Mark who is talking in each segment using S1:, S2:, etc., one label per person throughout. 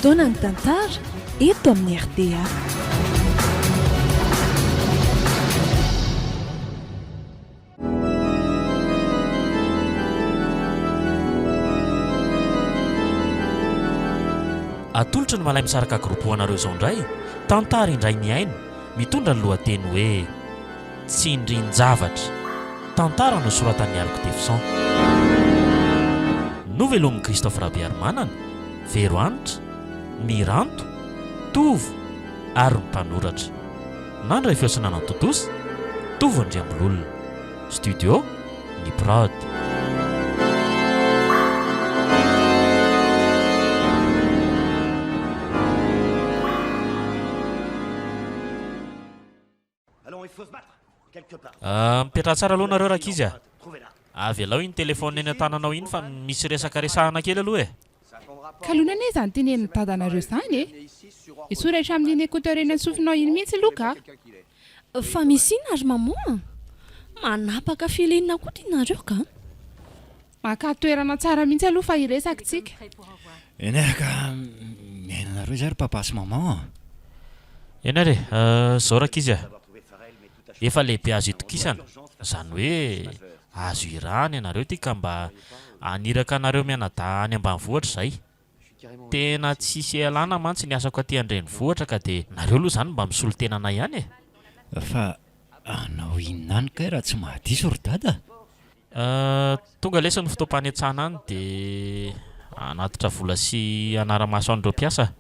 S1: Fotoana ny tantara eto amin'ny RDA.
S2: Atolotry ny malay misaraka groupe-anareo izao indray tantara indray miaino mitondra ny lohateny hoe Tsindrin-javatra, tantara nosoratan'ny Alok Defsan. Novelomin'i Christophe Rabiarmanana, Vero Anitra, Miranto, Tovo ary ny mpanoratra. Nandray fiosana Totosa, Tovo Andriambololona. Studio ny Prod. Mipetra tsara aloha nareo rakizy a. Avy alao iny telefaonina eny an-tananao iny fa misy resaka resahana kely aloha e.
S3: Kalona ne zany tenen'ny dadanareo zany e. Isoratra amin'ny écouteur eny ansofinao iny mihitsy loka.
S1: Fa misy ina ary mamoa. Manapaka filinina koa tinareo ka.
S3: Maka toerana tsara mihitsy aloha fa iresakitsika.
S4: Eny ka miainanareo zary papa sy mama.
S2: Eny ary zao rakizy a. Efa lehibe azo itokisana, izany hoe azo irany ianareo ty ka mba aniraka anareo mianadahy any ambanivohitra izay. Tena tsisy ialana mantsy ny asako aty an-drenivohitra ka dia nareo aloha izany mba misolo tenana ihany e.
S4: Fa anao inona any kay raha tsy mahadiso ry dada?
S2: Tonga lesy ny fotoam-panetsana any dia anatitra vola sy anara-maso an'ireo mpiasa.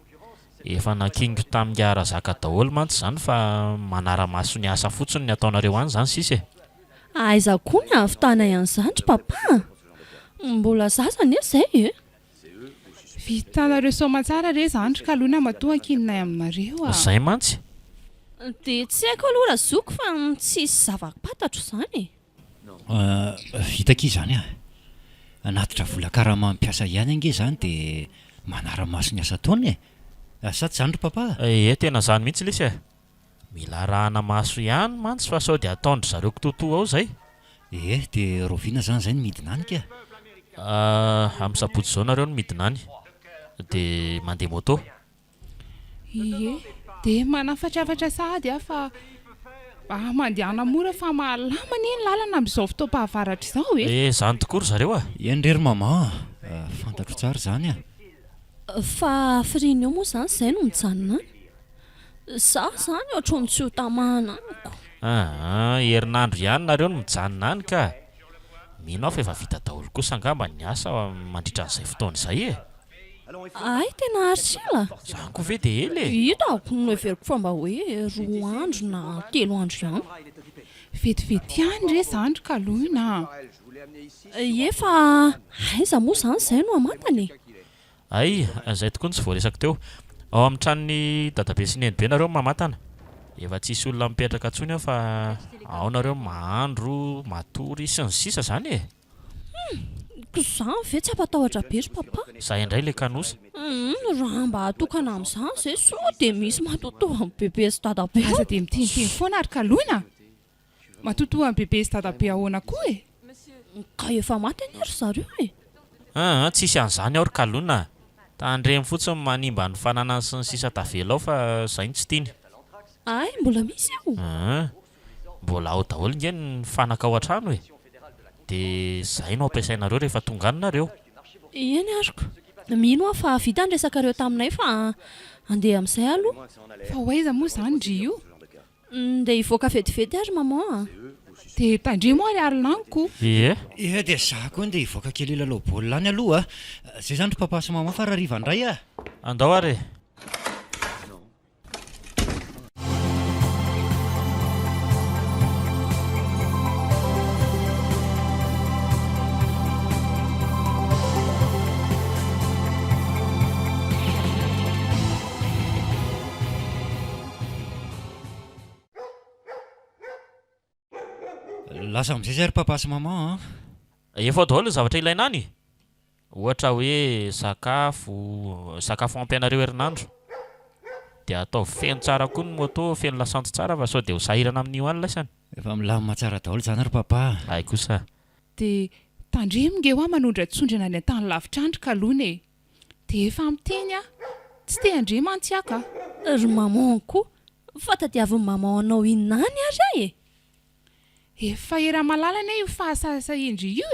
S2: Efa nakingo tamin'ny arazaka daholo mantsy izany fa manara-maso ny asa fotsiny ny ataonareo any izany sisy e.
S1: Aiza koa ny ahavitana ihany zandry papa. Mbola zazany izay e.
S3: Vitanareo soma tsara re zandry kalona matoa ankinina aminareo a.
S2: Izay mantsy.
S1: Dia tsy haiko aloha raha zoko fa tsisy zava-patatro izany.
S4: Vitaki izany a. Anatitra vola karama mampiasa ihany ange izany dia manara-maso ny asa taony e. Sa tsy zandry papa?
S2: Tena zany mihitsy lesy e. Mila rahana maso ihany mantsy fa sao dia ataondry zareo kitoto ao izay.
S4: Dia roviana zany zay ny midina any ka.
S2: Amin'ny sabotsy izao nareo no midina any dia mandeha moto.
S3: Dia manafatrafatra sahady a fa mandehana mora fa malama ny lalana amin'izao fotoam-pahavaratra izao e.
S2: Zany tokoa ry zareo a.
S4: Eny rery mama, fantatro tsara zany a.
S1: Fa firiana eo moa izany izay no mijanona any. Za zany ohatran'ny tsy ho tamana amiko.
S2: Herinandro ihany nareo no mijanona any ka. Mino aho fa efa vita daholo kosa angamba ny asa mandritra an'izay fotoana izay e.
S1: Ay tena arisiala.
S2: Zany koa ve dia ela e.
S1: Hitako no everiko fa mba hoe 2 andro na 3 andro ihany.
S3: Vetivety ihany re zandry kalona.
S1: Efa aiza moa izany izay no amantany.
S2: Ay, izay tokoa ny tsy voaresako teo. Ao amin'ny tranon'ny dadabe sy nenibe nareo mamantana. Efa tsisy olona mipetraka antsony fa ao nareo mahandro, matory sy ny sisa izany e.
S1: Izany ve tsy ampatahotra be ry papa?
S2: Izay indray ilay kanosa.
S1: Raha mba hatokana amin'izany izay sao dia misy matotoa amin'ny bebe sy dadabe.
S3: Aza dia mitinitiny foana ary kalona. Matotoa amin'ny bebe sy dadabe ahoana koa e.
S1: Ka efa maty any ry zareo e.
S2: Tsisy an'izany aho ry kalona. Tandremy fotsiny manimba ny fananany sy ny sisa tavela ao fa izay ny tsy tiany.
S1: Ay, mbola misy eo.
S2: Mbola ao daholo nge ny fanaka ao an-trano e. Dia izay no ampiasainareo rehefa tonga any nareo.
S1: Eny ariko. Mino aho fa vita ny resakareo taminay fa andeha amin'izay aloha.
S3: Fa hoaiza moa izany ry io?
S1: Dia hivoaka vetivety ary mama.
S3: Dia tandremo ary arinaniko.
S2: Dia
S4: za koa dia hivoaka kely lalao baolina any aloha. Zay zandry papa sy mama fa rariva indray a.
S2: Andao ary.
S4: Lasa amin'izay zary papa sy mama.
S2: Efa daholo ny zavatra ilaina any. Ohatra hoe sakafo ampianareo herinandro. Dia atao feno tsara koa ny moto, feno lasanty tsara fa sao dia ho sahirana amin'io any lasany.
S4: Efa milamina tsara daholo zany ry papa.
S2: Ay kosa.
S3: Dia tandremo nge ho manondra tsondrana any an-tany lavitra andro kalona e. Dia efa miteny a. tsy te andriamantsy aka
S1: ry maman koa fa tadiavin'ny maman anao inany ary
S3: efa era malalana io fahasasa endry io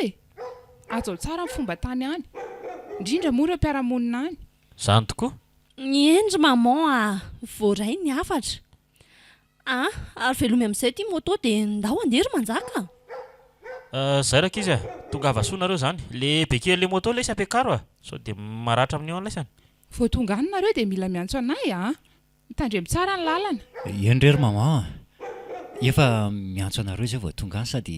S3: azo tsara ny fomba tany any indrindra moa ireo mpiaramonina any
S2: Zany tokoa.
S1: nyendry maman voaray ny afatra ary velomy amin'izay ty moto dia ndao andery manjaka
S2: Zay raka izy tonga avasoanareo zany le beke le moto le sy ampiakaro sao dia maratra amin'io an'laisany.
S3: vao tonga any nareo dia mila miantso anay mitandremo tsara ny lalana
S4: endrery mama efa miantso anareo zay vao tonga any sady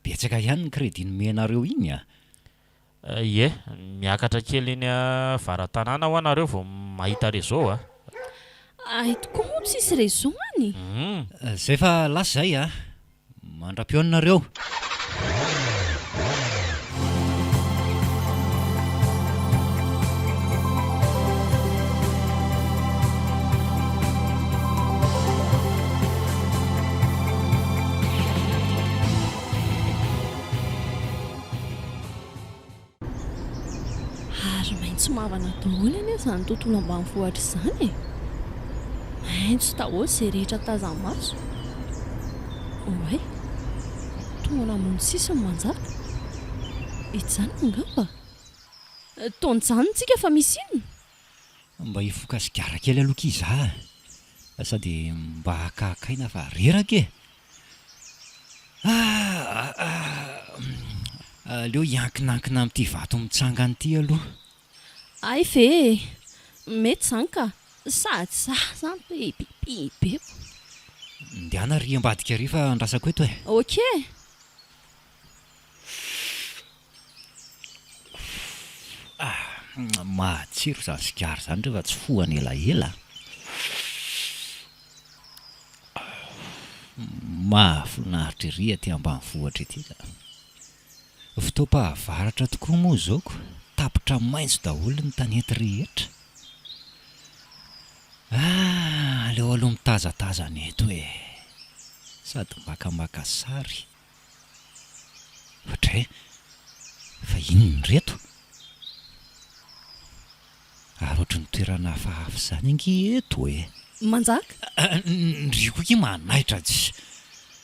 S4: betsaka ihany ny crédit nomenareo iny
S2: Ie miakatra kely iny varan-tanàna ho anareo vao mahita réseau
S1: ay tokoa moa tsisy raison any
S4: zay fa lasa zay mandra-pionareo.
S1: ary maintsy mavana daholo anie izany tontolo ambanivohitra izany maintsy daholo izay rehetra tazamaso oay tonga namono sisiny manjaka izany angamba taon'izany fa misy inona
S4: Mba hifoka sigara kely aloka iza sady mba hakahakaina fa reraka aleo iankinankina amin'ity vato mitsangana ity aloha.
S1: ay ve mety izany ka sady zany hoe bibibe
S4: Ndiana ry ambadika ry fa andrasako eto
S1: ok
S4: matsiro zany sigara zany rehefa tsy fohany elaela. Mahafinaritra ry aty ambanivohitra ity ka. Fotoam-pahavaratra tokoa moa zaoko, tapitra maitso daholo ny tanety rehetra. Aleo aloha mitazatazana eto sady makamaka sary. Ohatra fa inona reto? Ary ohatry ny toerana hafahafa izany ange eto
S1: manjaka
S4: ndriko ki manahitra tsy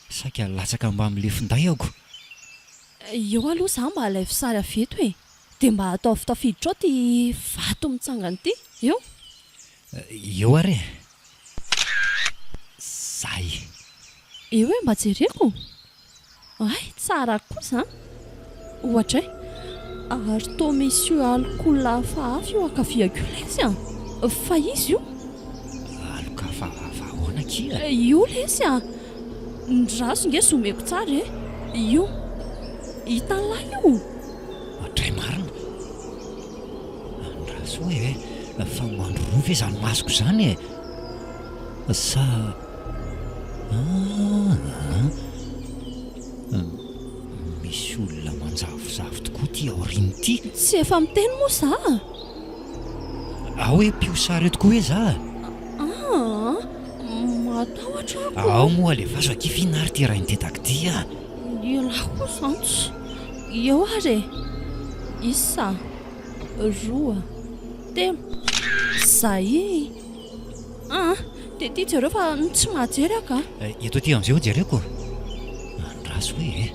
S4: saika latsaka mba amin'le finday ako.
S1: eo aloha izany mba alay fisary aveto dia mba atao fitafiditra ao ty vato mitsangana ity eo
S4: Eo ary zay
S1: eo mba jereko ay tsara kosa ohatra ary toa misy io alcool hafahafa io akafiako izy fa izy io
S4: aloka hafahafa ahoana kia
S1: io lesy ny raso nge someko tsara io hitan'lahy io
S4: Hatray marina andraso hoe fa mandroro ve zany masoko zany sa misy olona manjavozavo tokoa ty aoriny ity.
S1: tsy efa miteny moa za
S4: Ao hoe mpiosary tokoa hoe za
S1: matahotra
S4: ao moa le vaso aky finary ty raha nitetaka ty
S1: ilahy koa zantsy eo ary isa roa telo zay dia ty jereo fa tsy mahajery aka
S4: eto aty amin'izay ho jereko andraso hoe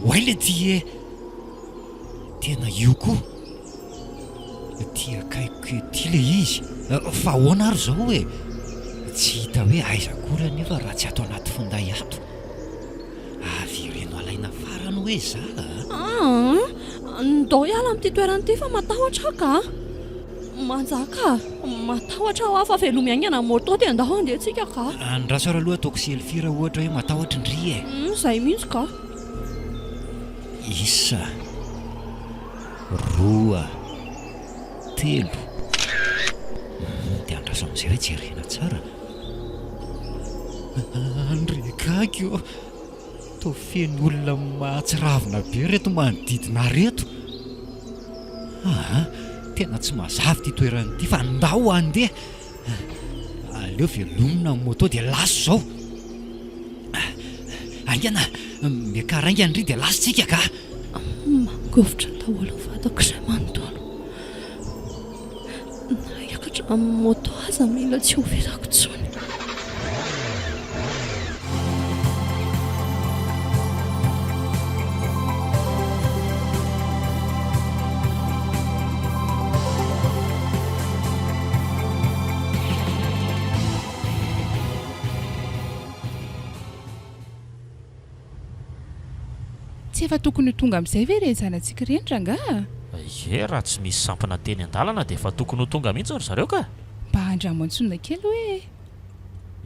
S4: oay le ty tena io koa ty akaiko ty le izy fa ahoana ary zao tsy hita hoe aiza kory nefa raha tsy ato anaty finday ato avy ireno alaina farany hoe za
S1: ndao iala amin'ity toerana ity fa matahotra ka manjaka matahotra ho afa velomy aingana moto dia andao andehitsika ka
S4: andraso ary aloha ataoko selfira ohatra hoe matahotra indry
S1: zay mihitsy ka
S4: isa roa telo dia andraso amin'izay hoe jerena tsara andrekakio to feny olona mahatsiravina be reto manodidina reto tena tsy mazavy ty toeranyity fa ndao andeha aleo velomina moto dia laso zao angana miakaraingana ry dia lasotsika ka
S1: mangovitra daholo vatako izay manontolo na amin'ny moto aza mila tsy overako tsony.
S3: Tsy efa tokony ho tonga amin'izay ve reny zanantsika renitra nga?
S2: Ie, raha tsy misy sampana teny an-dalana dia efa tokony ho tonga mihitsy ry zareo ka.
S3: Mba andramon-tsonina kely hoe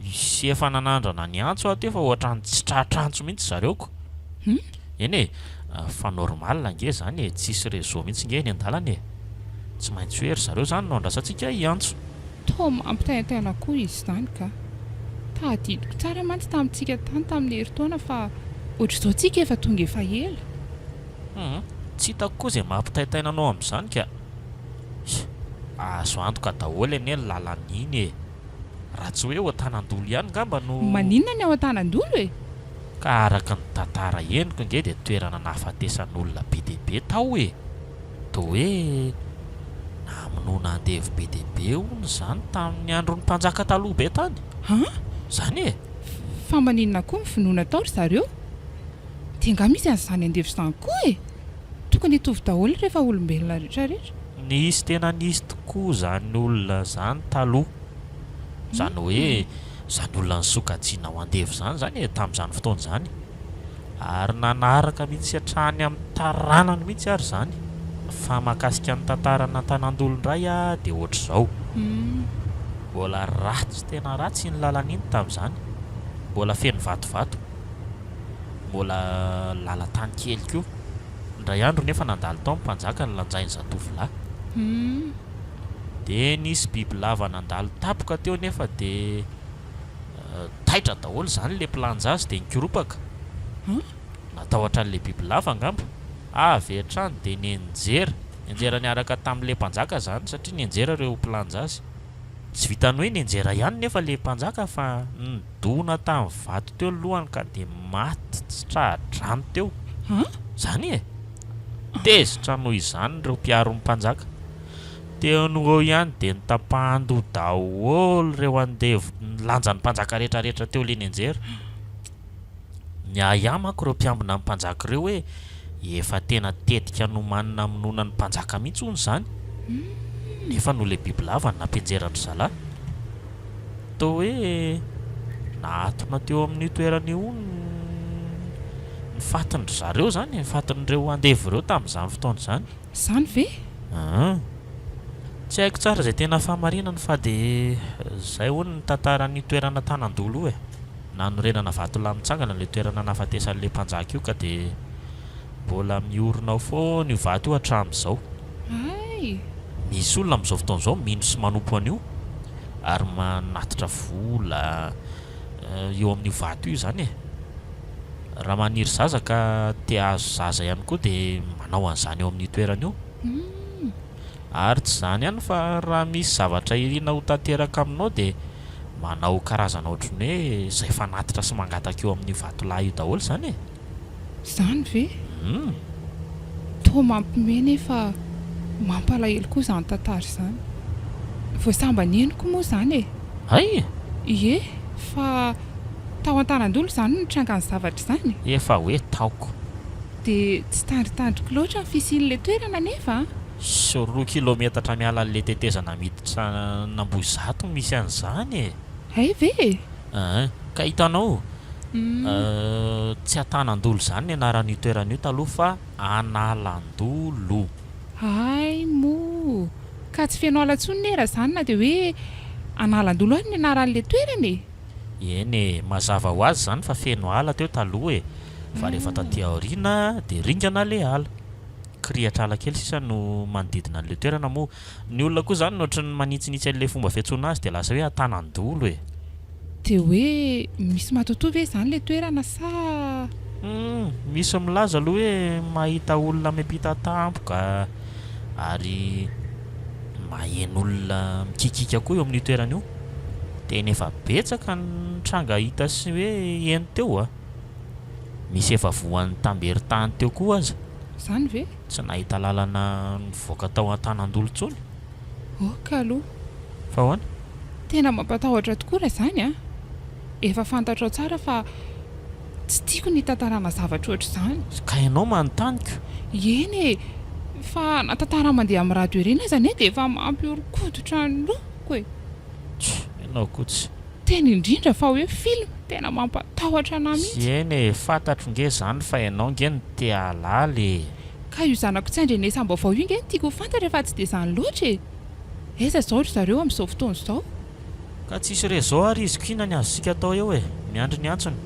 S2: Sy efa nanandrana ny antso aho teo fa ohatra ny tsy tratrantso mihitsy zareoko. Eny e, fa normal nge zany e, tsisy réseau mihitsy nge eny an-dalana e. Tsy maintsy hoe ry zareo zany no andrasantsika hiantso.
S3: to mampitaintaina koa izy zany ka. Tadidiko tsara mantsy tamintsika tany tamin'ny heritaona fa ohatr'izao tsika efa tonga efa ela.
S2: Tsy hitako koa izay mampitaitaina anao amin'izany ka. Azo antoka daholo eny lalan'iny e. Raha tsy hoe ho Antanandolo ihany ngamba no
S3: Maninona ny ao Antanandolo e?
S2: ka araka ny tantara henoko nge dia toerana nahafatesan'olona be dia be tao e. Toa hoe namonoana andevy be dia be hono izany tamin'ny andron'ny mpanjaka taloha be tany. Zany e.
S3: Fa maninona koa ny finoana tao ry zareo? Dia nga misy an'izany andevy izany koa e. Tokony hitovy daholo rehefa olombelona rehetrarehetra.
S2: Nisy tena nisy tokoa zany olona zany taloha. Zany hoe zany olona nisokajiana ho andevy zany e tamin'izany fotoana izany. Ary nanaraka mihitsy hatrany amin'ny taranany mihitsy ary zany. Fa mahakasika ny tantaran'Antanandolo indray dia ohatr'izao. Mbola ratsy tena ratsy ny lalan'iny tamin'izany. Mbola feno vatovato. Mbola lalan-tany kely koa. Indray andro nefa nandalo tao ny mpanjaka ny lanjainy zatovolahy. Dia nisy bibilava nandalo tapoka teo nefa dia taitra daholo zany ilay mpilanja azy dia nikoropaka. Natahotra an'ilay bibilava angamba. Avy hatrany dia nianjera. Nianjera niaraka tamin'ilay mpanjaka zany satria nianjera ireo mpilanja azy. Tsy vitany hoe nianjera ihany nefa ilay mpanjaka fa nidona tamin'ny vato teo ny lohany ka dia maty tsy tradrano teo. Zany e. Tezitra noho izany ireo mpiaro ny mpanjaka. Teo no ihany dia nitapahando daholo ireo andevy lanjan'ny mpanjaka rehetrarehetra teo ilay nianjera. Niayamako ireo mpiambina ny mpanjaka ireo hoe efa tena tetika no manana monona ny mpanjaka mihitsy hono izany. Nefa no ilay bibilava nampianjerany zalahy. Toa hoe nahatona teo amin'ny toerany io ny fatiny zareo zany, ny fatin'ireo andevy ireo tamin'izany fotoana izany.
S3: Zany ve?
S2: Tsy haiko tsara izay tena fahamarinana fa dia izay hono ny tantaran'ny toerana Tanandolo io e. Nanorenana vato lamintsangana ilay toerana nahafatesan'ilay mpanjaka io ka dia mbola miorina ao foana io vato io hatramin'izao. Misy olona amin'izao fotoana izao mino sy manompo an'io ary manatitra vola eo amin'io vato io zany e. Raha maniry zaza ka te azo zaza ihany koa dia manao an'izany eo amin'ny toerana io. Ary tsy izany ihany fa raha misy zavatra iriana ho tanteraka aminao dia manao karazana ohatrany hoe izay fanatitra sy mangataka eo amin'ny vatolahy io daholo zany e.
S3: Zany ve? Toa mampiomehy nefa mampalahelo koa izany tantara izany. Voasambaneniko moa izany e.
S2: Hay!
S3: Ie, fa tao Antanandolo izany no nitranga ny zavatra izany.
S2: Efa hoe taoko.
S3: Dia tsy tandritandriko loatra ny fisian'ilay toerana nefa.
S2: 2 kilometatra miala an'ilay tetezana miditra n'Ambohizato misy an'izany e.
S3: Hay ve?
S2: Ka hitanao tsy Antanandolo zany ny anaran'io toerana io taloha fa Analandolo.
S3: Hay mo. Ka tsy feno ala intsony nera zany na dia hoe Analandolo any ny anaran'ilay toerana e.
S2: Eny e, mazava ho azy zany fa feno ala teo taloha e. Fa rehefa taty aoriana dia ringana ilay ala. Kirihatra ala kely sisa no manodidina an'ilay toerana moa. Ny olona koa zany ohatry ny manitsinitsy an'ilay fomba fiantsoana azy dia lasa hoe Antanandolo e.
S3: Dia hoe misy matotoa ve izany ilay toerana sa?
S2: Misy milaza aloha hoe mahita olona miampita tampoka ary maheno olona mikikika koa eo amin'ny toerana io. Dia nefa betsaka ny tranga hita sy hoe eny teo a. Misy efa voan'ny tamberin-tany teo koa aza.
S3: Zany ve?
S2: Tsy nahita lalana nivoaka tao Antanandolo intsony.
S3: Ka aloha.
S2: fa hoana
S3: tena mampatahotra tokoa raha izany a efa fantatrao tsara fa tsy tiako ny tantarana zavatra ohatr' izany
S2: ka ianao manontanyko
S3: eny e fa natantara mandeha amin'ny radio ireny azany e dia efa mampiorokoditra ny loko e
S2: ianao kotsy
S3: tena indrindra fa hoe film tena mampatahotra ana mihitsy
S2: eny e fantatro nge zany fa ianao nge ny tea alaly
S3: ka io zanako tsy andrenesam-baovao io nge ny tiako ho fantatra fa tsy dia izany loatra e eza zao ry zareo amin'izao fotoana izao
S2: ka tsisy re zao ary izy kohina ny azosika atao eo e miandry ny antsony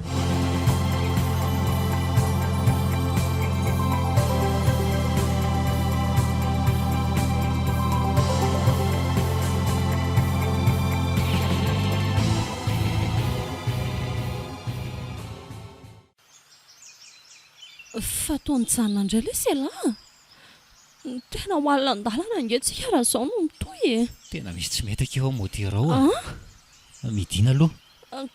S1: fataonyjanona indray le sela tena hoalina an-dalana ngentsika raha izao no mitoy e
S4: tena misy tsy mety akeo modera ao midina aloha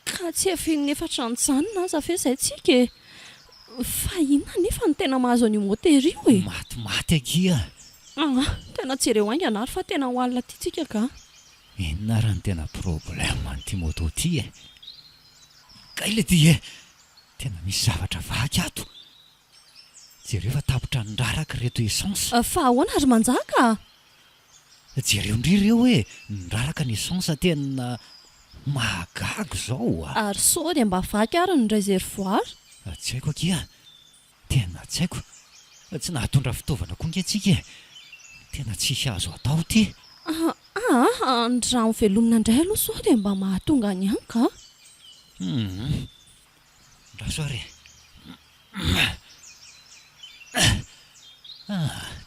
S1: ka tsy efin'ny efatra nyjanona aza fe izay tsika e fa inona nefa ny tena mahazo an'io motera io e
S4: matimaty akia
S1: tena tsy ireo aingana ary fa tena hoalina tytsika ka
S4: inona raha ny tena problème nyty moto ty e ka ile ty e tena misy zavatra vaky ato jereo fa tapotra nyraraka reto essence
S1: fa ahoana ary manjaka
S4: jereo indry ireo hoe nyraraka ny essence tena mahagago zao
S1: ary sao dia mba vaky ary ny réservoir
S4: tsy haiko akia tena tsy haiko tsy nahatondra fitaovana koa ngentsika e tena tsisy azo atao ty
S1: ny rano velomina indray aloha sao dia mba mahatonga ny any ka
S4: rasoare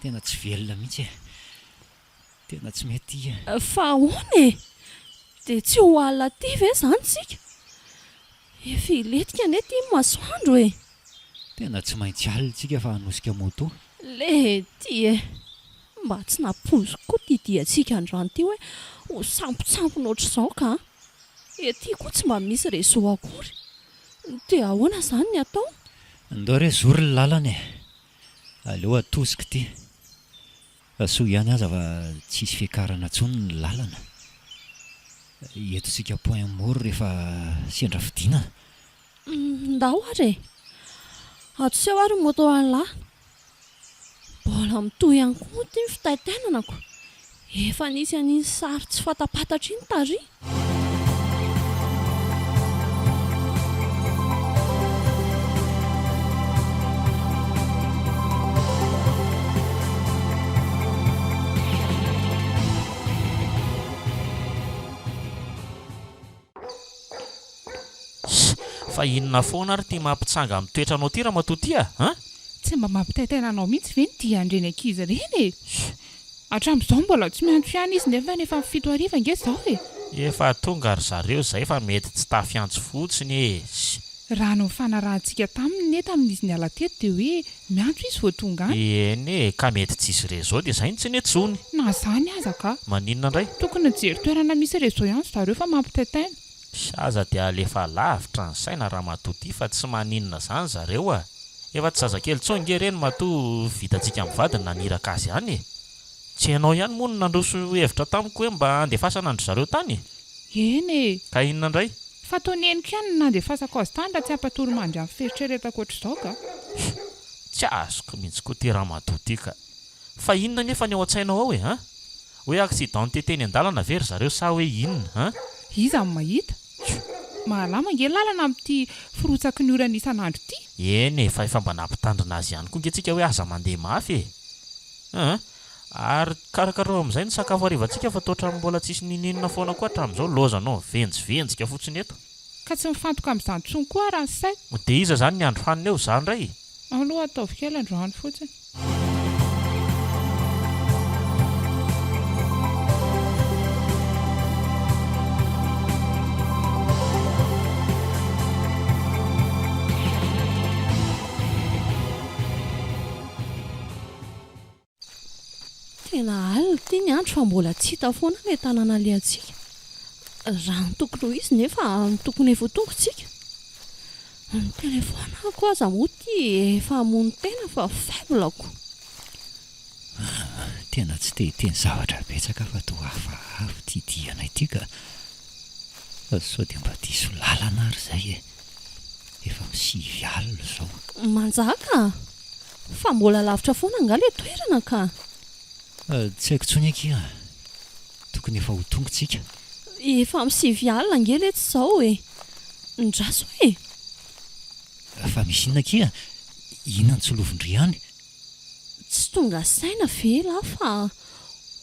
S4: tena tsy velona mihitsy e tena tsy mety
S1: fa ahoana e dia tsy ho alina ty ve izany tsika efa iletika ane ty masoandro e
S4: tena tsy maintsy alitsika fa hanosika moto
S1: le ty e mba tsy nampozy koa ty diantsika androany ty hoe ho sampotsampona ohatr'izao ka ety koa tsy mba misy réseau akory dia ahoana izany ny atao
S4: ndao re zory ny lalana e aleo atosika ty asoa ihany aza fa tsisy fiakarana ntsony ny lalana etotsika point mort rehefa sendra fidinana
S1: ndao ary e atoseo ary ny moto an'lahy mbola mitohy ihany koa ty ny fitaitainanako efa nisy an'iny sary tsy fatapatatra iny tary
S2: fa inona foana ary ty mampitsanga amin'ny toetranao ty raha matoty
S3: tsy mba mampitaitainanao mihitsy ve ny diandreny ankizy reny e hatramin'izao mbola tsy miantso ihany izy nefa nefa amin'ny 7 ariva nge zao e
S2: efa tonga ry zareo izay fa mety tsy tafiantso fotsiny e
S3: raha no mifanarahantsika taminy neta amin'izy ny ala teto dia hoe miantso izy vao tonga any
S2: eny e ka mety tsisy réseau dia izay ny tsy netsony
S3: na zany aza ka
S2: maninona indray
S3: tokony jery toerana misy réseau ihany zareo fa mampitaitaina
S2: saza dia alefa lavitra ny saina raha matoty fa tsy maninona izany zareo efa tsy zazakely tsonge reny mato vitantsika amin'ny vadiny naniraka azy ihany tsy hainao ihany moa no nandroso hevitra tamiko hoe mba andefasana andry zareo tany
S3: eny e
S2: ka inona indray
S3: fa taony eniko ihany no nandefasako azy tany raha tsy ampatoro mandry amin'ny feritreretako ohatr'izao ka
S2: tsy azoko mihitsy koa ty raha matoty ka fa inona nefa ny ao an-tsainao ao e hoe accident teteny an-dalana very zareo sa hoe inona
S3: iza ny mahita mahalama nge lalana amin'ity firotsaky ny orana isan'andro ty
S2: eny fa efa mba nampitandrina azy ihany koa ngentsika hoe aza mandeha mafy ary karakarao amin'izay ny sakafo arivantsika fa toatra mbola tsisy nininona foana koa hatramin'izao lozanao venjivenjika fotsiny eto
S3: ka tsy mifantoka amin'izany tsony koa raha ny say
S2: dia iza zany ny andro hanina eo izany ray
S3: aloha ataovy kely androany fotsiny
S1: tena alina ty ny andro fa mbola tsy hita foana ilay tanàna alehantsika raha ny tokony ho izy nefa ny tokony efa tongotsika ny telefonako aza moa ty efa mony tena fa faiblako
S4: tena tsy tehiteny zavatra betsaka fa toa hafahafa tidiana ity ka sao dia mba diso lalana ary izay e efa misivy alina izao.
S1: Manjaka fa mbola lavitra foana anga le toerana ka.
S4: Tsy haiko tsony akia tokony efa ho tongotsika.
S1: Efa misivy alina angely eto izao e. Ndraso e.
S4: Fa misy inona akia inona ny tsolovin-driany?
S1: Tsy tonga saina ve la fa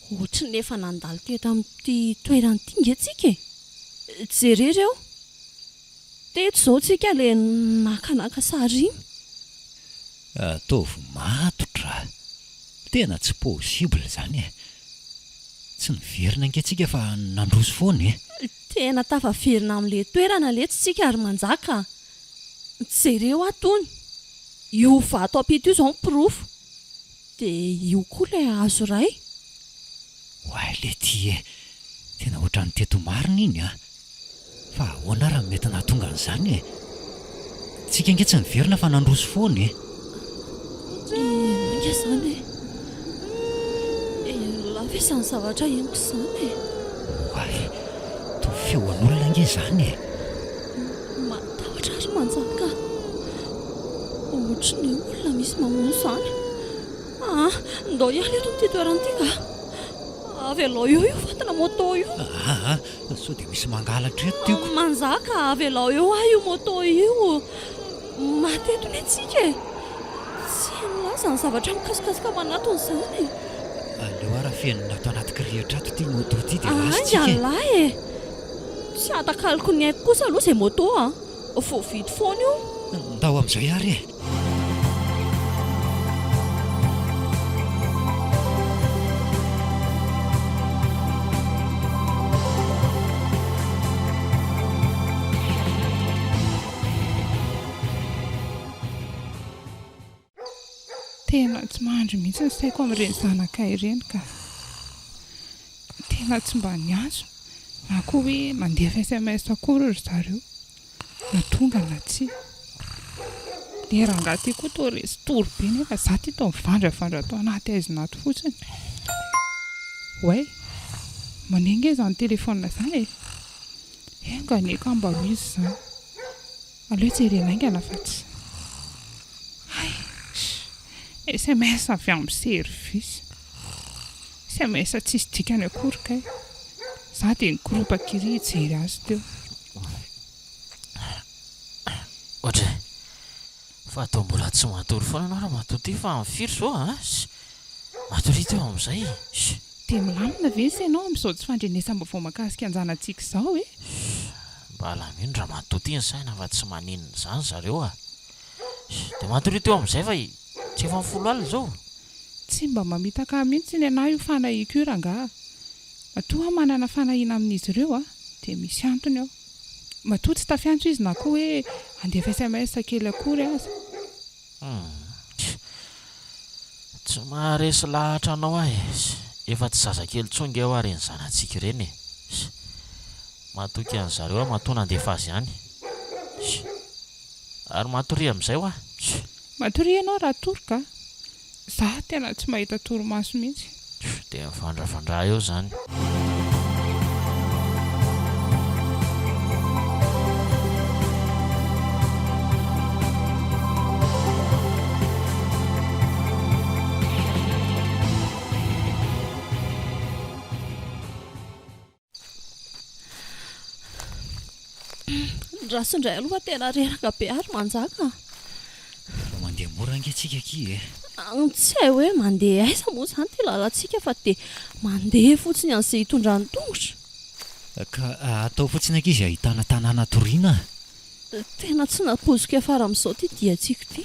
S1: ohatry ny efa nandalo teto amin'ity toerana ity ngetsika e. Jereo teto izao tsika le nakanaka sary iny.
S4: Ataovy matotra tena tsy possible izany e. Tsy niverina angentsika fa nandroso foana e.
S1: Tena tafaverina amin'le toerana leto tsika ary manjaka. Jereo atony io vato ampito io izao mipirofo dia io koa ilay hazo iray.
S4: Hoay le ty e tena ohatran'ny teto marina iny a. Fa ahoana raha mety nahatonga an'izany e. Tsika ange tsy niverina fa nandroso foana e.
S1: Inona izany e. Lava izany zavatra henoko izany e.
S4: Hoay toa feon'olona ange izany e.
S1: Matahotra ary manjaka. Ohatry ny olona misy mamono izany. Ndao ihany eto amin'ity toerana ity ka. Avy alao eo fatana moto io.
S4: Sao dia misy mangalatra eto tiako.
S1: Manjaka avy alao eo io moto io. Mateto ny antsika e. Tsy nilaza ny zavatra mikasikasika manatony izany e.
S4: Aleo ara fenina ato anaty kirihitra ato ity moto ity dia lasitsika e.
S1: Lahy e. Tsy atakaliko ny haiko kosa aloha izay moto vao vidy foana io.
S4: Ndao amin'izay ary e.
S3: Tena tsy mahandro mihitsy ny saiko amin'ireny zanaka ireny ka tena tsy mba niazo na koa hoe mandefa SMS akory ry zareo na tonga na tsy. Dia rangahy ty koa toa resy tory be nefa za ty tao mivandravandra tao anaty aizonato fotsiny. Way manenga izany telefona izany e. Enga neka mba ho izy izany. Aleo jerena aingana fa tsy. SMS avy amin'ny service. SMS tsisy dikany akory kay. Za dia ny groupe kiri hijery azy teo.
S2: Ohatry fa atao mbola tsy matory foana ianao raha matoty fa mifiry izao matory teo amin'izay.
S3: Dia milamina ve se ianao amin'izao tsy fandrenesam-baovao mahakasika anjanantsika izao e.
S2: Mba alamino raha matoty ny saina fa tsy maninona izany zareo dia matory teo amin'izay fa tsy efa folo alina izao.
S3: Tsy mba mamitaka mihitsy ny anahy io fanahiko io rangahy. Matoa manana fanahina amin'izy ireo dia misy antony ao. Matoa tsy tafiantso izy na koa hoe andefa SMS kely akory aza.
S2: Tsy maharesy lahatra anao efa tsy zazakely tsonga eo ary ny zanantsika ireny e. Matoky an'zareo matoa nandefa azy ihany. Ary matory amin'izay
S3: Matory ianao raha tory ka. Za tena tsy mahita torimaso mihitsy.
S2: Dia mivandravandra eo izany.
S1: Rasindray aloha tena reraka be ary manjaka.
S4: Mandeha mora angentsika aky e.
S1: Tsy hay hoe mandeha aiza moa izany ty lalantsika fa dia mandeha fotsiny an'izay hitondra ny tongotra.
S4: Ka atao fotsiny aky izy ahitana tanàna toriana.
S1: Tena tsy napozika afara amin'izao ty diantsika ty.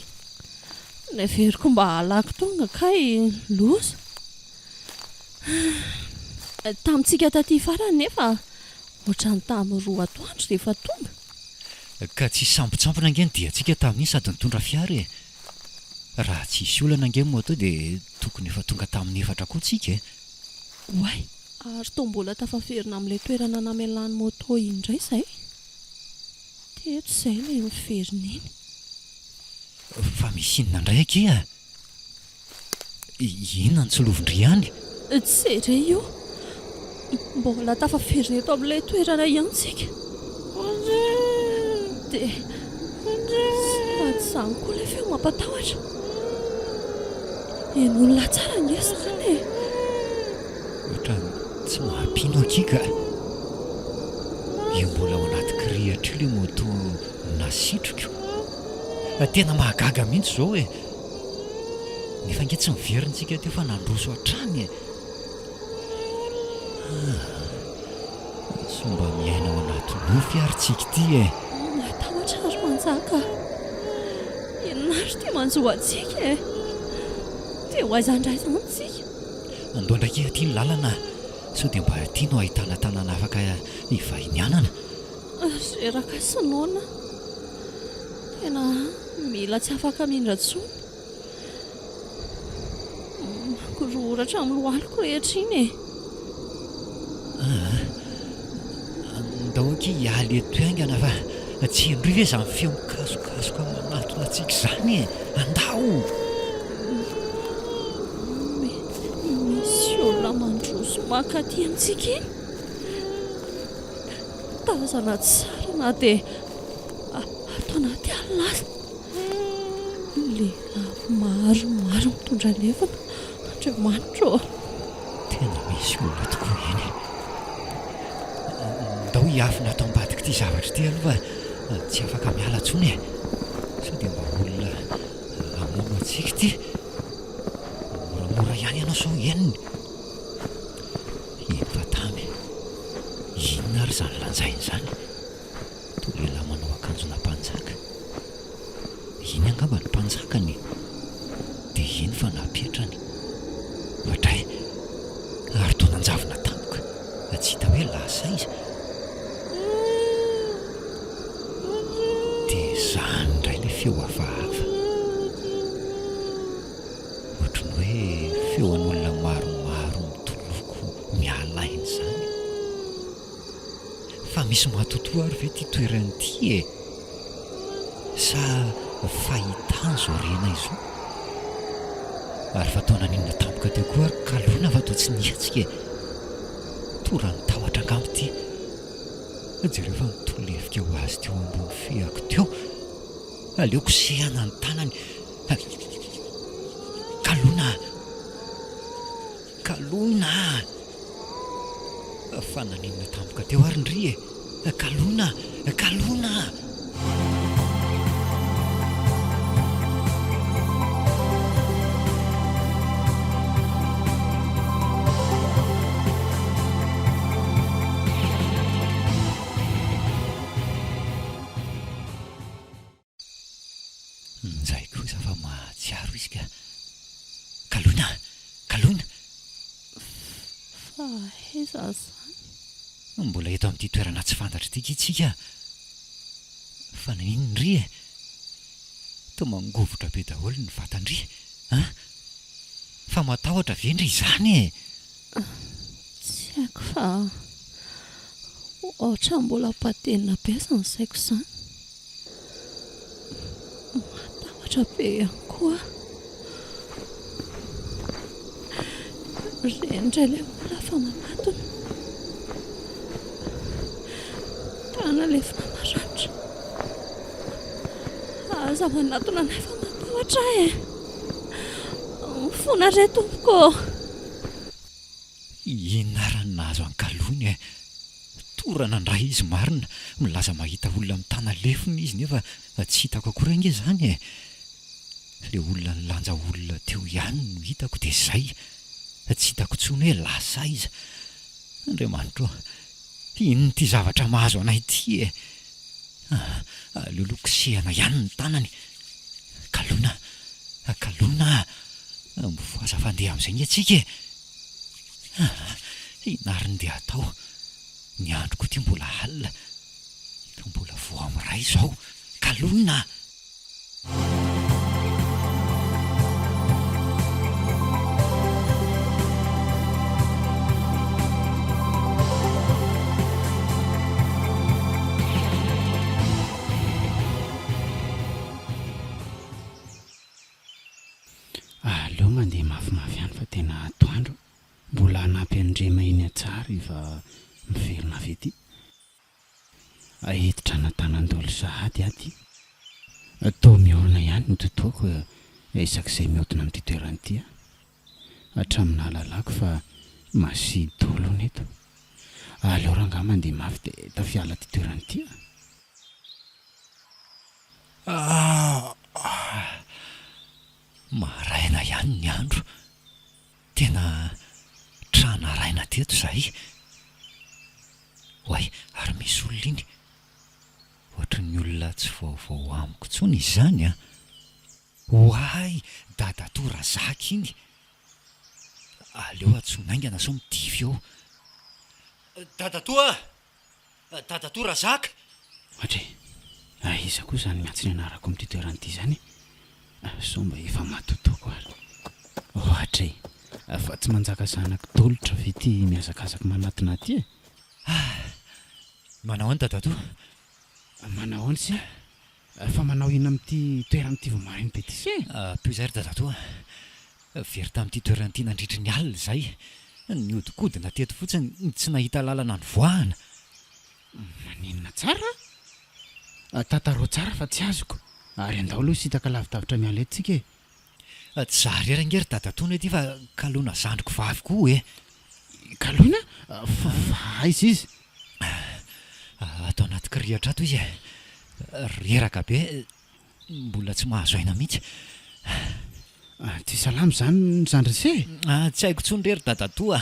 S1: Neveriko mba halako tonga kay loza. Tamintsika taty farany nefa ohatran'ny tamin'ny 2 atoandro dia efa tonga.
S4: Ka tsy sambotsampona ange ny diantsika tamin'iny sady nitondra fiara e. Raha tsisy olana ange moto dia tokony efa tonga tamin'ny 4 koa tsika e.
S1: Way ary toa mbola tafaferina amin'ilay toerana namelan'ny moto indray izay. Teto izay ilay miverina iny.
S4: Fa misy inona indray aky inona ny tsolovin-driany?
S1: Tsy re io mbola tafafiry reto amin'ilay toerana iantsika dia sady izany koa ilay feo mampatahotra en'olona tsara ngesana e
S4: ohatra tsy mahampino akika io mbola ao anaty kirihatra io ilay moto nasitroko tena mahagaga mihitsy izao e nefa nge tsy miverintsika teo fa nandroso hatrany e somba miaina ao anaty nofy ary tsika ity e
S1: matahotra ary manjaka inona ary tia manjoa antsika e dia ho aizandray izany tsika
S4: andao ndraiky tia ny lalana sao dia mba tianao ahitana tanàna afaka hivahinianana
S1: reraka sinoana tena mila tsy afaka mindratsony mankorohoratra amin'ny lohaliko rehetra iny e
S4: andao aky hialy eto haingana fa tsy handroy ve izany feo mikasokasoka manatona antsika izany e andao
S1: misy olona mandroso makaty amintsika iny tazana tsara na dia atao anaty alilasa lehilahy maromaro mitondra lefana andriamanitra
S4: tena misy olona tokoa eny ndao hiafina atao ambadika ity zavatra ity aloha fa tsy afaka miala ntsony e sao dia mba olona hamono antsika ity moramora ihany ianao sao eniny eny fa tamy inona ary izany lanjainy izany to lehilahy manao akanjona mpanjaka iny angamba ny mpanjakany dia iny fa napetrany fatray ary to nanjavona tampoka tsy hita hoe lasa izy dia izany indray ilay feo hafahafa ohatrany hoe feon'olona maromaro mitoloko mialaina izany fa misy mahatotoa ary ve ty toeran'ity e sa fahitany zao rena izo ary fataona ninona tampoka teo koa ary kalona fa atao tsy nihatsika e tora ny tahotra angambo ity jereo fa mitolefika ho azy teo ambony feako teo aleoko sehana ny tanany kalona kalona fa naninona tampoka teo ary ndry e kalona kalona zay kosa fa mahatsiaro izy ka kalona kalona
S1: fa aiza izany
S4: mbola eto amin'ity toerana tsy fantatra tika itsika fa nanino ndry e to mangovotra be daholo ny vatandry fa matahotra vendry izany e
S1: tsy haiko fa ohatra mbola patenina be izany saiko izany matahotra be ihany koa rendra ilay olona fa manatona tana lefina maranitra aza manatona anay fa matahotra e mifona ray tompoko
S4: inarany nahazo ankalony e torana ndray izy marina milaza mahita olona mitana lefina izy nefa tsy hitako akory ange izany e le olona nylanja olona teo ihany no hitako dia izay tsy hitako tsony hoe lasa izy andriamanitro ino ty zavatra mahazo anay ity e aleolokosehana ihany ny tanany kalona kalona mivoaza fandeha amin'izay nge atsika e inariny dia atao ny androko ty mbola alina to mbola vo amin'ray izao kalona
S5: aleo mandeha mafimafy ihany fa tena atoandro mbola hanampy andrema iny atsara efa miverina avy ety ahititra natanandolo sahady aty atao miorina ihany no totoako isak'izay mihodina amin'ity toeran'ity hatramin'ny alalako fa masidy dolo neto aleo raha ngah mandeha mafy dia tafiala ty toeran'ity
S4: maraina ihany ny andro tena trana raina teto zay hoay ary misy olona iny ohatra ny olona tsy vaovao amiko tsony izy zany hoay dadatora zaka iny aleo atsonaingana sao midify eo dadatora zaka
S5: ohatra iza koa zany miantsy ny anarako amin'ity toeran'ity zany so mba efa matotoko ary ohatra fa tsy manjaka zanako tolotra ve ty miazakazaka manatina ty
S4: manao any dadatoa
S5: manao any sy fa manao ina amin'ity toeran'ity vomariny be ty sy
S4: pizary dadatoa very tamin'ity toeran'ity nandritry ny alina zay niodikodina teto fotsiny tsy nahita lalana ny voahana
S5: maninona tsara tataro tsara fa tsy azoko ary andao aloha sy hitaka lavidavitra miala etontsika
S4: tsy zary erangery dadatoana ety fa kalona zandriko vavy koa
S5: kalona aiza izy
S4: atao anaty kirihatra ato izy reraka be mbola tsy mahazo aina mihitsy
S5: tsy salamy zany ny zandry se
S4: tsy haiko tsonrery dadatoa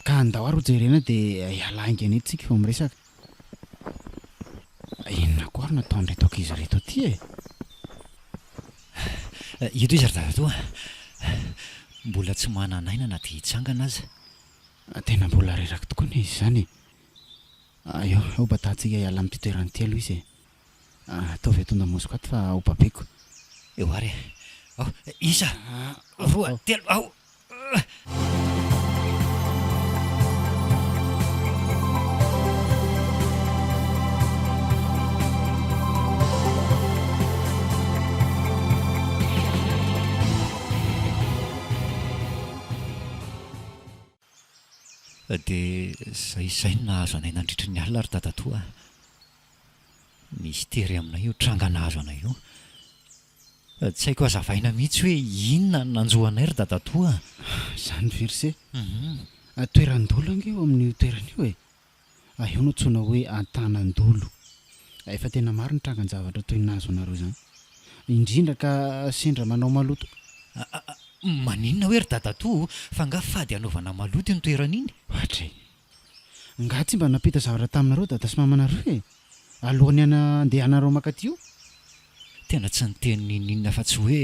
S5: ka andao ary hojerena dia ialaingany etontsika fa miresaka inona koa ary nataondray taoko izy reto aty
S4: ito izy ry dadatoa mbola tsy mananaina na dia hitsangana aza
S5: tena mbola reraka tokoa ny izy zany eo obatantsika hiala amin'ity toeran'ity aloha izy ataovy atonda mosiko ato fa obabeko
S4: eo ary ao isa roa telo ao dia zay no nahazo anay nandritry ny alina ry dadatoa misy tery aminay io tranga nahazo anay io tsy haiko azavaina mihitsy hoe inona no nanjoanay ry dadatoa
S5: zany verse toerandolo ange eo amin'io toerana io eo no tsona hoe antanandolo efa tena maro ny trangan-javatra toy nahazo anareo zany indrindra ka sendra manao maloto
S4: maninona hoe ry dadatoa fa nga fady anaovana maloto ny toerana iny
S5: ohatra nga tsy mba napita zavatra taminareo dada sy mamanareo alohan'ny andehanareo makaty io
S4: tena tsy niteny ninina fa tsy hoe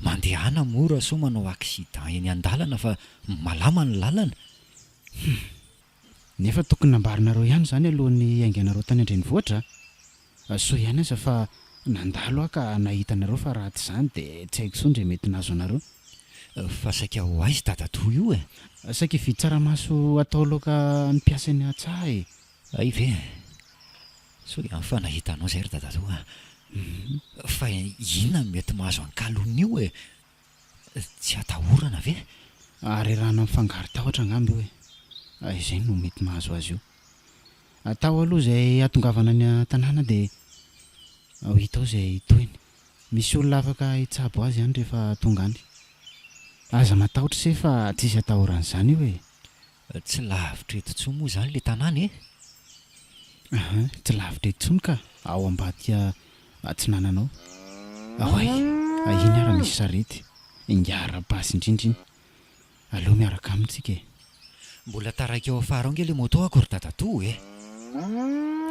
S4: mandehana mora so manao aksidan eny an-dalana fa malama ny lalana
S5: nefa tokony nambarinareo ihany zany alohan'ny ainganareo tany andrenivohitra so ihany aza fa nandalo aho ka nahitanareo fa raha ty zany dia tsy haiko so ndre mety nahazo anareo
S4: fa saika ho aizy dadatoa io
S5: saika hividy tsaramaso atao loaka ny mpiasany atsaha
S4: ay ve so ihany fa nahitanao zay ry dadatoa fa inona mety mahazo ankalona io tsy atahorana ve
S5: ary rahana mifangary tahotra angamby io izay no mety mahazo azy io atao aloha zay atongavana ny tanàna dia ho hitao zay toiny misy olona afaka hitsabo azy ihany rehefa tonga any aza matahotra se fa tsisy atahoran'izany io
S4: tsy lavitra eto tsoa moa zany le tanàna
S5: tsy lavitra etsony ka ao ambadika atsinananao ahoay iny ara misy sarety ingara-basy indrindra iny aleo miaraka amintsika
S4: mbola taraiky eo afara ao nge le moto ako ry dadatoa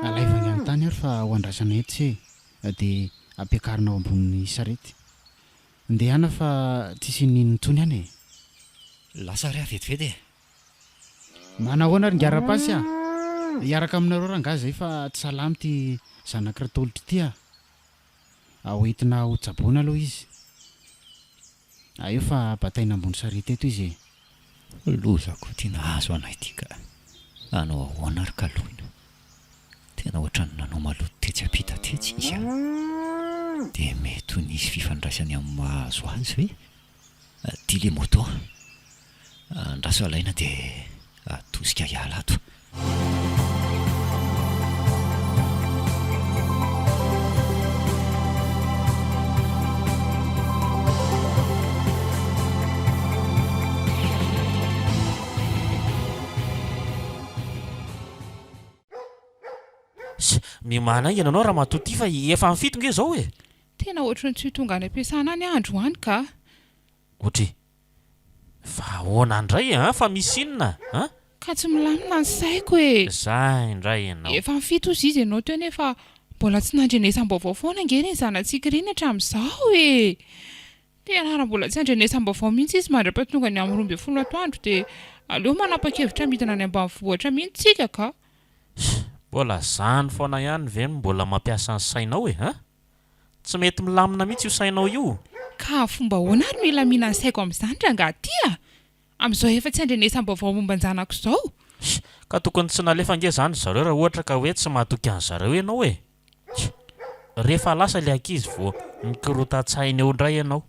S5: alaivany any tany ary fa ho andrasana eto se dia ampiakarinao ambonin'ny sarety ndehana fa tsisy ninontsony any
S4: lasa ry avetivety
S5: manahoana ary ngara-basy hiaraka aminareo raha nga zay fa tsy salamy ty zanakira tolotra ity ho entina ho jaboana aloha izy eo fa bataina ambony sarety eto izy
S4: lozako tia nahazo anay ty ka anao ahoana ary kaloina tena ohatrany nanao maloto tetsy ampita tetsy izy dia mety ho nisy fifandraisany amin'ny mahazo azy hoe tia le moto Andraso alaina dia atosika hiala ato.
S2: Mimana iananao raha matoty fa efa mifito nge zao e.
S3: Tena ohatry ny tsy tonga any am-piasana any andro any ka.
S2: Ohatry fa ahoana indray fa misy inona
S3: Ka tsy milamina ny saiko e.
S2: Zay indray ianao.
S3: Efa mifito ozy izy ianao teo nefa mbola tsy nandrenesam-baovao foana nge ny zanantsika ireny hatramin'izao e. Tena raha mbola tsy andrenesam-baovao mihitsy izy mandra-pahatonga ny amin'ny 12 atoandro dia aleo manapa-kevitra midina any ambanivohitra mihitsy tsika ka.
S2: Mbola zany foana ihany ve mbola mampiasa ny sainao e tsy mety milamina mihitsy io sainao io.
S3: Ka fomba ahoana ary milamina ny saiko amin'izany rangahy ty amin'izao efa tsy andrenesam-baovao momba ny zanako izao.
S2: Ka tokony tsy nalefa nge zany zareo raha ohatra ka hoe tsy mahatoky an'zareo ianao e. Rehefa lasa le ankizy vao mikorota-tsaina eo indray ianao.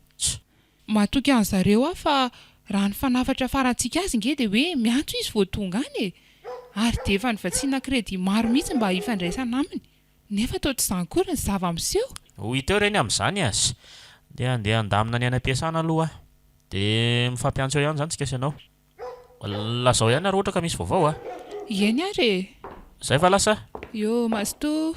S3: Mahatoky an'zareo fa raha ny fanafatra farantsika azy nge dia hoe miantso izy vao tonga any e. Ary dia efa nivatsiana kredi maro mihitsy mba hifandraisana aminy nefa toa tsy izany kory ny zava-miseho.
S2: Hoy teo reny amin'izany dia andeha andamina ny any am-piasana aloha dia mifampiantso eo ihany zany tsika sy ianao. Lazao ihany ary ohatra ka misy vaovao
S3: Ieny ary e.
S2: Zay fa lasa.
S3: Yo masto.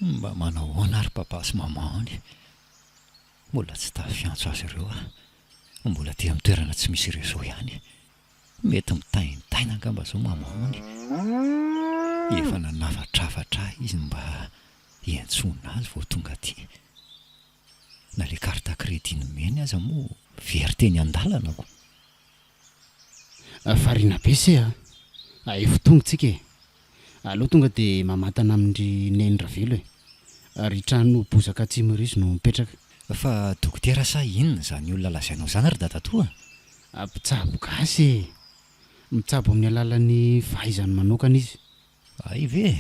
S4: Mba manao ahoana ary papa sy mama any. Mbola tsy tafiantso azy ireo mbola tia amin'ny toerana tsy misy réseau ihany. Mety mitaintaina angamba zao mama any. Efa nanavatrafatra izy mba hiantsona azy vao tonga aty. Na le carte crédit nomeny aza moa very teny an-dalana.
S5: Farina be se efa tonga tsika e. Aloha tonga dia mamatana amin'ny nendravelo ary trano bozaka Tsimirizy no mipetraka.
S4: Fa dokotera sa inona zany olona lazainao zany ary dadatoa?
S5: Mpitsabo gasy mitsabo amin'ny alalan'ny fahaizany manokana izy.
S4: Ay ve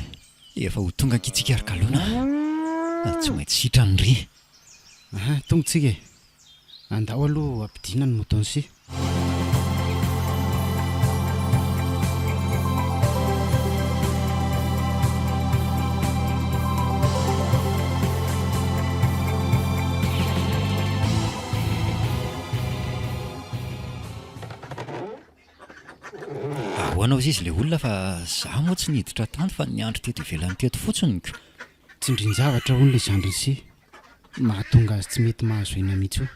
S4: efa ho tonga ankitsiaka ary kalona tsy maintsy sitrany ry.
S5: Tonga tsika e. Andao aloha ampidiana ny motonsi.
S4: Ahoana izy ilay olona fa za moa tsy niditra tany fa niandry teto ivelany teto fotsiny.
S5: Tsindrin-javatra hono ilay zandriny mahatonga azy tsy mety mahazo ena mihitsy io.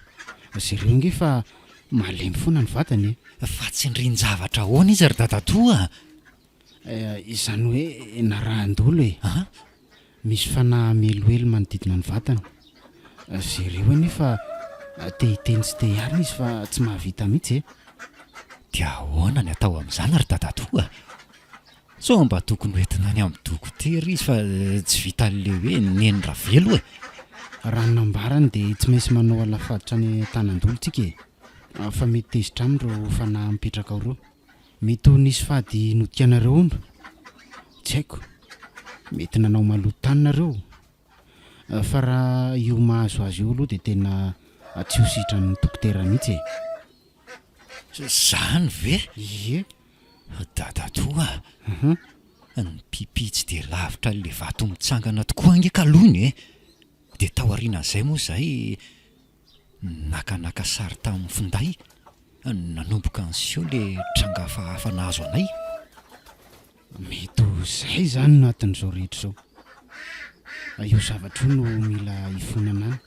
S5: Zareo nge fa malemy foana ny vatany.
S4: Fa tsindrin-javatra ahoana izy ary dadatoa?
S5: Izany hoe narahan-dolo e. Misy fanahy meloelo manodidina ny vatany. Zareo nefa te hiteny sy te hiarina izy fa tsy mahavita mihitsy e.
S4: Dia ahoana ny atao amin'izany ary dadatoa? So mba tokony hoentina any amin'ny dokotera izy fa tsy vita an'ilay hoe nendravelo e.
S5: Raha nambarany dia tsy maintsy manao alafaditra ny tanan-dolo tsika e. Fa mety tezitra aminy ireo fanahy mipetraka ao roa. Mety ho nisy fady nodikanareo omba. Tsy haiko. Mety nanao maloto taninareo. Fa raha io mahazo azy io aloha dia tena tsy ho sitran'ny dokotera mihitsy e.
S4: Zany ve?
S5: Ie.
S4: Dadatoa ny pipi tsy dia lavitra le vato mitsangana tokoa ange kalony e. Dia tao aorianan'izay moa zay nakanaka sary tamin'ny finday nanomboka an'sio le tranga hafahafa nahazo anay.
S5: Mety ho izay zany no atin'izao rehetra izao. Io zavatra io no mila hifonana any.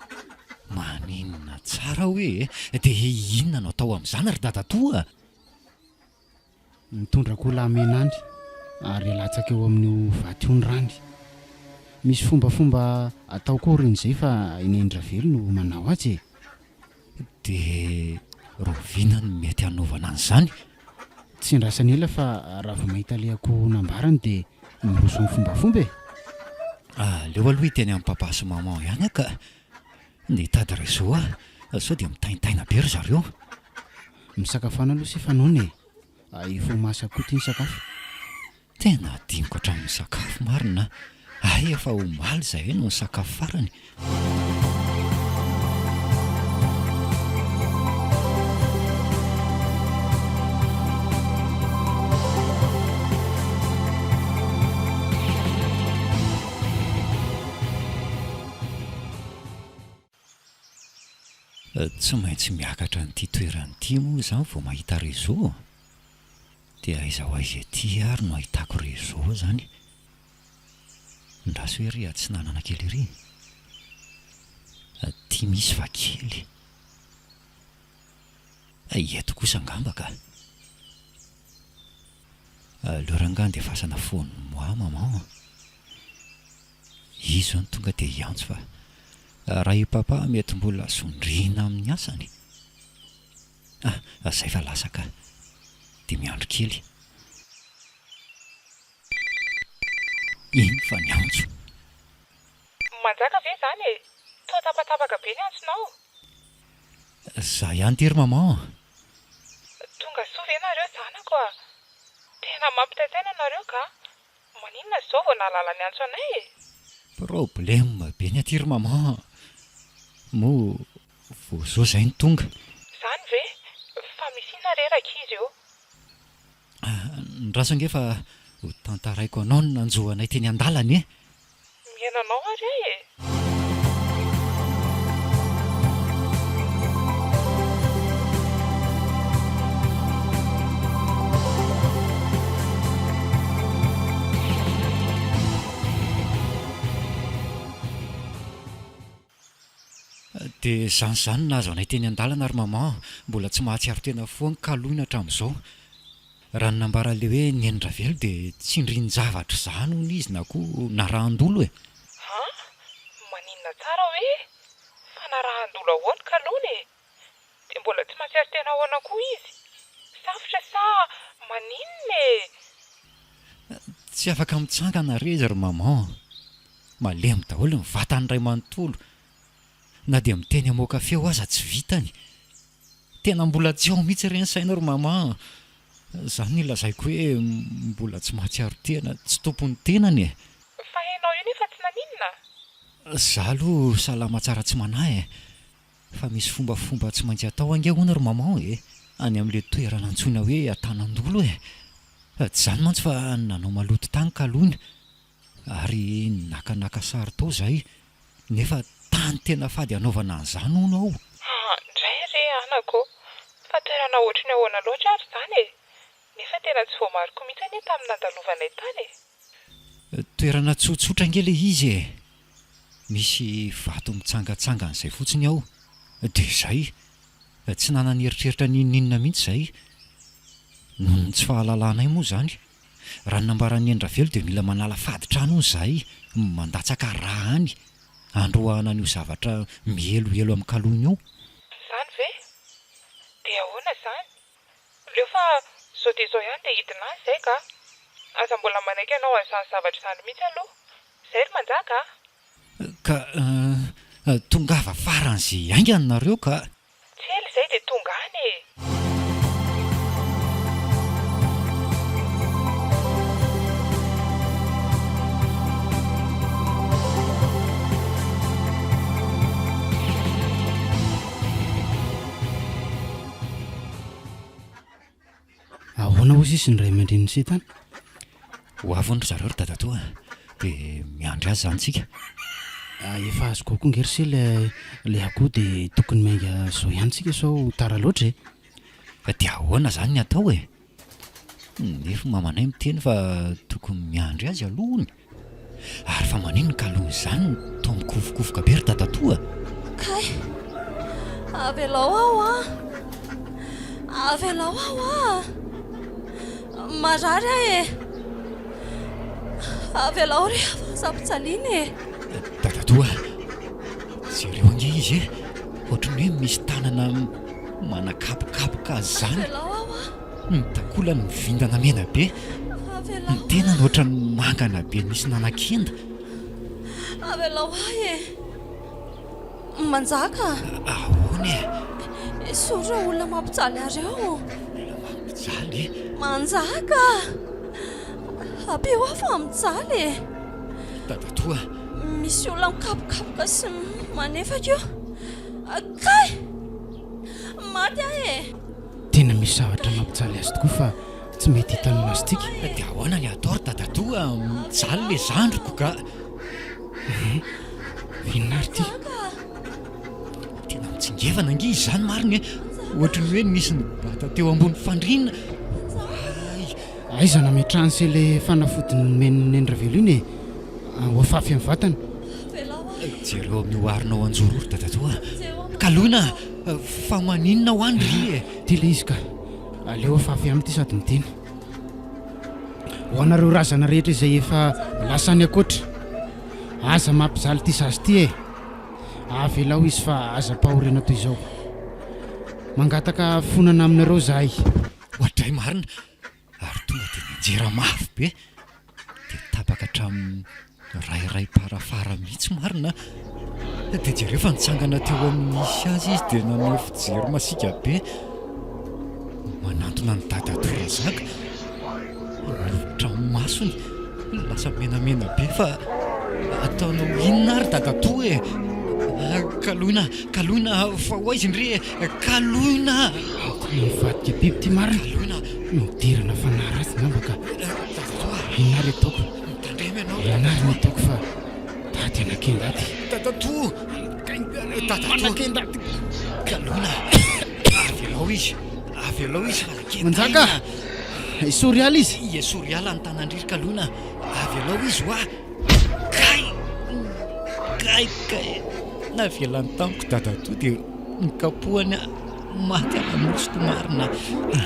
S4: Maninona tsara hoe dia inona no atao amin'izany ary dadatoa?
S5: Mitondra kola amenandry ary alatsaka eo amin'io vaty io ny randy. Misy fombafomba atao koa orin'izay fa nendravelo no manao azy e.
S4: Dia roviana no mety hanaovana an'izany?
S5: Tsy andrasany ela fa raha vao mahita le akoho nambarany dia miroso ny fombafomba e.
S4: Aleo aloha hiteny amin'ny papa sy maman ihany ka ny tady rezao sao dia mitaintaina be ry zareo.
S5: Misakafana aloha sy fanony ifo masakoa tia ny sakafo.
S4: Tena diniko hatramin'ny sakafo marina. Ay, efa omaly izay no ny sakafo farany. Tsy maintsy miakatra n'ity toeran'ity moa izany vao mahita réseau. Dia aiza ho aiza ety ary no ahitako réseau zany. Ndraso hoe ry atsinanana kely ry. Tia misy va kely. Eto kosa angamba ka. Loranga dia fasana foany moi maman. Izy zany tonga dia hiantso fa raha i papa mety mbola sondriana amin'ny asany. Zay fa lasaka dia miandro kely. Iny fa niantso.
S3: Manjaka ve zany e? Toa tapatapaka be ny antsonao.
S4: Za ihany tery maman.
S3: Tonga soa ve nareo zanako a? Tena mampitaitaina nareo ka? Maninona zao vao nalala ny antso anay e?
S4: Problème be ny aty ry maman. Mo vao zao zay ny tonga.
S3: Zany ve? Fa misy reraka izy io.
S4: Ndraso angefa ho tantaraiko anao no nanjoanay teny an-dalany e.
S3: Miainanao ary e?
S4: Dia zany nahazo anay teny an-dalana ary maman. Mbola tsy mahatsiaro tena foana kaloina hatramin'izao. Raha ny nambara le hoe ny Endravelo dia tsindrin-javatra izany hono izy na koa narahan-dolo e.
S3: Maninona tsara hoe? Fa narahan-dolo ahoana kaloana e? Dia mbola tsy mahatsiaro tena ahoana koa izy? Safotra sa maninona e?
S4: Tsy afaka mitsangana rezy ry maman. Malemy daholo ny vatany ray manontolo. Na dia miteny amoaka feo aza tsy vitany. Tena mbola tsy ao mihitsy ireny saina ry maman. Izany nilazaiko hoe mbola tsy mahatsiaro tena, tsy tompony tenany e.
S3: Fa hainao io nefa tsy naninona?
S4: Za aloha salama tsara tsy manahy e. Fa misy fombafomba tsy maintsy atao ange hono ry maman e. Any amin'ilay toerana antsoina hoe Antanandolo e. Tsy izany mantsy fa nanao maloto tany kaloina. Ary nakanaka sary tao zay. Nefa tany tena fady anaovana an'izany hono ao.
S3: Ndray re anako. Fa toerana ohatry ny ahoana loatra ary izany e. Nefa tena tsy voamariko mihitsy anie tamin'ny nandalovanay tany e.
S4: Toerana tsotsotra ange ilay izy e. Misy vato mitsangatsangan'izay fotsiny ao. Dia izay. Tsy nananieritreritra ninona mihitsy izay. Noho ny tsy fahalalànay moa izany. Raha ny nambaran'ny Endravelo dia mila manala fadi-trano hono izahay. Mandatsaka raha any. Androahana an'io zavatra mihelohelo amin'ny kalony io.
S3: Zany ve? Dia ahoana izany? Leo fa zao dia zao ihany dia hidina azy izay ka? Aza mbola manaiky ianao an'izany zavatra izany mihitsy aloha. Izay ry manjaka?
S4: Ka tongava faran'izay aingana nareo ka.
S3: Tsy ela izay dia tonga any e.
S5: Ahoana hozy izy ny ray aman-dreny sy tany?
S4: Ho avy ry zareo ry dadatoa. Dia miandry azy zany tsika.
S5: Efa azoko koa ngery sy ilay akoho dia tokony mainga zao ihany tsika sao tara loatra e.
S4: Dia ahoana zany ny atao e? Nefa mamanay miteny fa tokony miandry azy alohany. Ary fa maninona kaloha izany toa mikofokofoka be ry dadatoa.
S1: Kay, avelao aho a. Avelao aho a. Marary aho e. Avelao ry afa-sampitsaliana e.
S4: Dadatoa, jereo ange izy e. Ohatran'ny hoe misy tanana manakapokapoka azy zany.
S1: Avelao aho a.
S4: Ny takolany mivindana mena be.
S1: Avelao.
S4: Ny tenany ohatran'ny mangana be misy nanakenda.
S1: Avelao aho e. manjaka
S4: ahoany
S1: sotra olona mampijaly areo
S4: jaly
S1: manjaka apeo afa mijaly
S4: dadatoa
S1: misy olona mikapokapoka sy manefaka eo kay maty ah e
S5: tena misy zavatra mampijaly azy tokoa fa tsy mety hitan'anazy tika
S4: dia ahoana ny atao ry dadatoa mijaly le zandroko ka
S5: vinary ty
S4: tena mitsingevana angy izy zany mariny ohatry ny hoe nisy ny bata teo ambony fandriana
S5: aiza nametransy le fanafodiny meniny endravelo iny e hoafafy amin'ny vatana
S4: jereo amin'ny hoarinao anjoro ry dadatoa kaloina fa maninona ho andry e
S5: ty le izy ka aleo hoafafy am'ity sady miteny ho anareo razana rehetra izay efa lasany akoatra aza mampizaly ty sazy ty e avelao izy fa aza pahorena toy izao mangataka fonana aminareo zahay
S4: ohatray marina ary tonga dia nijera mafy be dia tapaka hatramin'ny rairay parafara mihitsy marina dia jerefa nitsangana teo amin'ny isy azy izy dia nanao fijery masika be manantona ny dadatora zaka novotra amin'ny masony lasa menamena be fa ataonao inona ary dadatoa e kaloina fa ho aizy indre kaloina
S5: nivadika biby ty marina
S4: kaloina
S5: midirana fanarazy nambaka
S4: dadatoa
S5: inary ataoko
S4: mitandremy ianao
S5: inary ny ataoko fa tady anakendaty
S4: dadatoa
S5: anakendaty
S4: kaloina avelao izy
S5: manjaka sorialy izy
S4: ie soriala ny tanandriry kaloina avelao izy hoa kay navelany tamiko dadatoa dia nikapohany maty alamotsy tomarina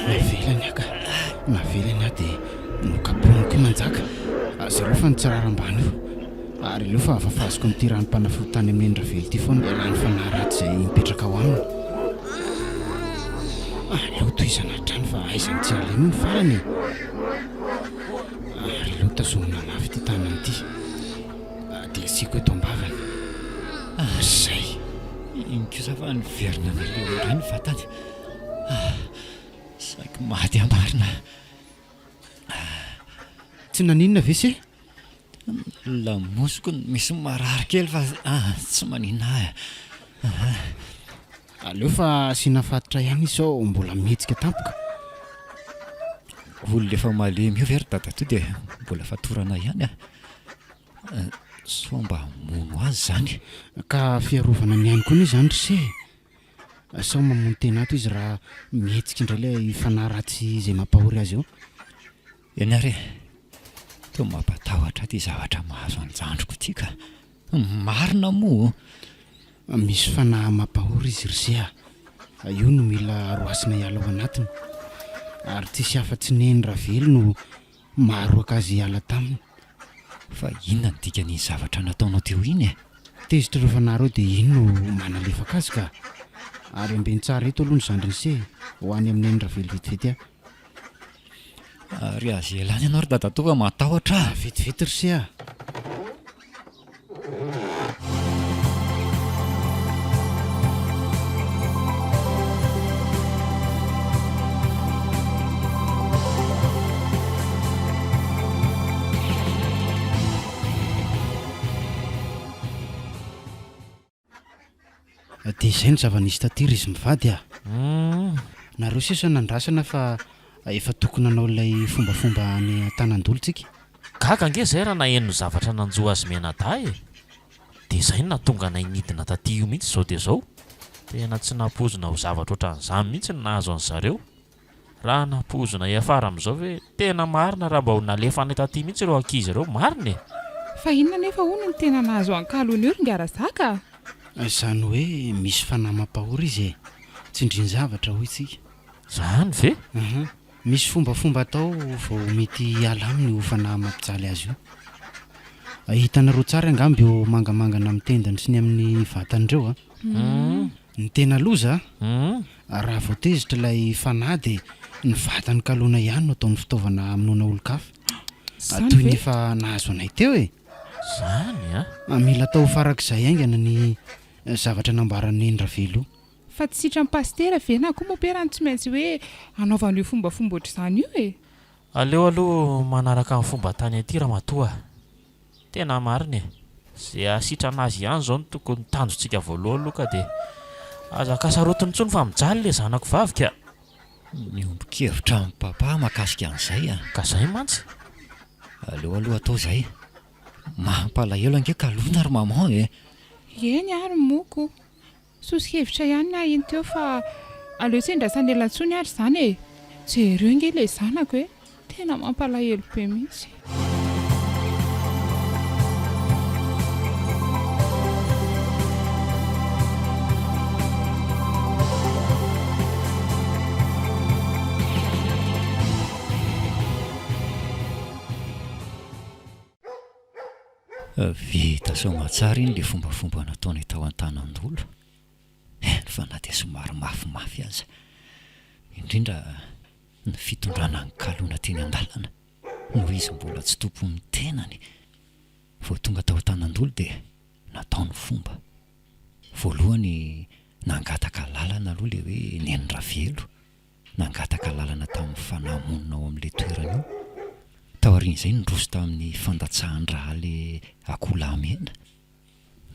S5: navelany aka navelany ah dia nokapohanyko i manjaka zareo fa nitsiraram-bany io ary ileo fa afafazoko amin'ity ranom-panafody tany amin'ny endravelo ity foana ialany fanaharaty izay mipetraka ao aminy aleo toizana hatrany fa aizany tsy alemy ny farany ary ileo tazomina mafy ty tanany ity dia asiako eto ambavany zay
S4: inkosa fa niverina naleo ray ny vatany saky maty amarina
S5: tsy naninona ve se
S4: lamosiko misy marary kely fa tsy maninona
S5: aleo fa asiana fatitra ihany izy sao mbola mihetsika tampoka
S4: olona efa malemy io very dadatoa dia mbola fatorana ihany so mba mono azy zany
S5: ka fiarovana ny ainy koa ny zany ry se sao mamono tena ato izy raha mihetsika indray lay fanaharatsy izay mampahory azy eo
S4: eny ary teo mampatahotra ty zavatra mahazo anjandroko ty ka marina moa
S5: misy fanahy mampahory izy ry se io no mila roasina hiala ao anatiny ary tsisy afa-tsy neny ravelo no maharoaka azy hiala taminy
S4: fa inona ny dikany zavatra nataonao teo iny e
S5: tezitra ireo fanareo dia iny no manalefaka azy ka ary ambeny tsara eto aloha ny zandriny se ho any amin'ny eny ravelo vetivety
S4: ary azy elany ianao ry dadatoa fa matahotra
S5: vetivety ry se dia izay ny zava-nisy taty ry izy mivady nareo sisa nandrasana fa efa tokony anao ilay fombafomba ny tanandolo tsika
S2: gaga ange zay raha naheno zavatra nanjoa azy menada e dia izay no natonga nainidina taty io mihitsy zao dia zao tena tsy nampozona ho zavatra ohatran'izany mihitsy ny nahazo an' zareo raha nampozona iafara amin'izao hoe tena marina raha mba ho nalefany taty mihitsy ireo ankizy ireo marina e
S3: fa inona nefa hono ny tena nahazo ankalony io ry ngarazaka
S5: izany hoe misy fanahy mampahory izy e tsy indriny zavatra hoy itsika
S2: zany ve
S5: misy fombafomba atao vao mety hiala aminy ho fanahy mampijaly azy io hitanareo tsara angamby eo mangamangana amin'ny tendany sy ny amin'ny vatandreo ny tena loza raha vao tezitra ilay fanahy dia ny vatany kalona ihany no ataon'ny fitaovana aminona olo-kafa toy ny efa nahazo anay teo e
S2: zany
S5: mila atao farak'izay aingana ny zavatra nambaran'ny endra velo
S3: fa tsy sitra ny pastera ve na koa moperany tsy maintsy hoe anaovan'io fombafomba ohatr'izany io e.
S2: aleo aloha manaraka amin'ny fomba tany aty raha matoa tena mariny zay asitrana azy ihany zao no tokony tanjontsika voalohany loka dia azakasarotiny intsony fa mijaly le zanako vavika
S4: ny ombon-kevitra amin'ny papa mahakasika an'izay a
S2: ka zay mantsy
S4: aleo aloha atao izay mampalahelo ange kalona ary maman e
S3: eny ary moko sosikevitra ihany na iny teo fa aleo tsy indrasany elantsony ary izany e jereo nge ilay zanako hoe tena mampalahelo be mihitsy.
S4: vita somatsara iny le fombafomba nataony tao an-tanandolo fa na dia somary mafimafy aza indrindra ny fitondrana ny kalona teny an-dalana noho izy mbola tsy tompon'ny tenany vao tonga tao an-tanandolo dia nataony fomba voalohany nangataka lalana aloha le hoe nenra velo nangataka lalana tamin'ny fanamonina ao amin'ilay toerana io taorian'izay nydroso tamin'ny fandatsahan-draha le akolamena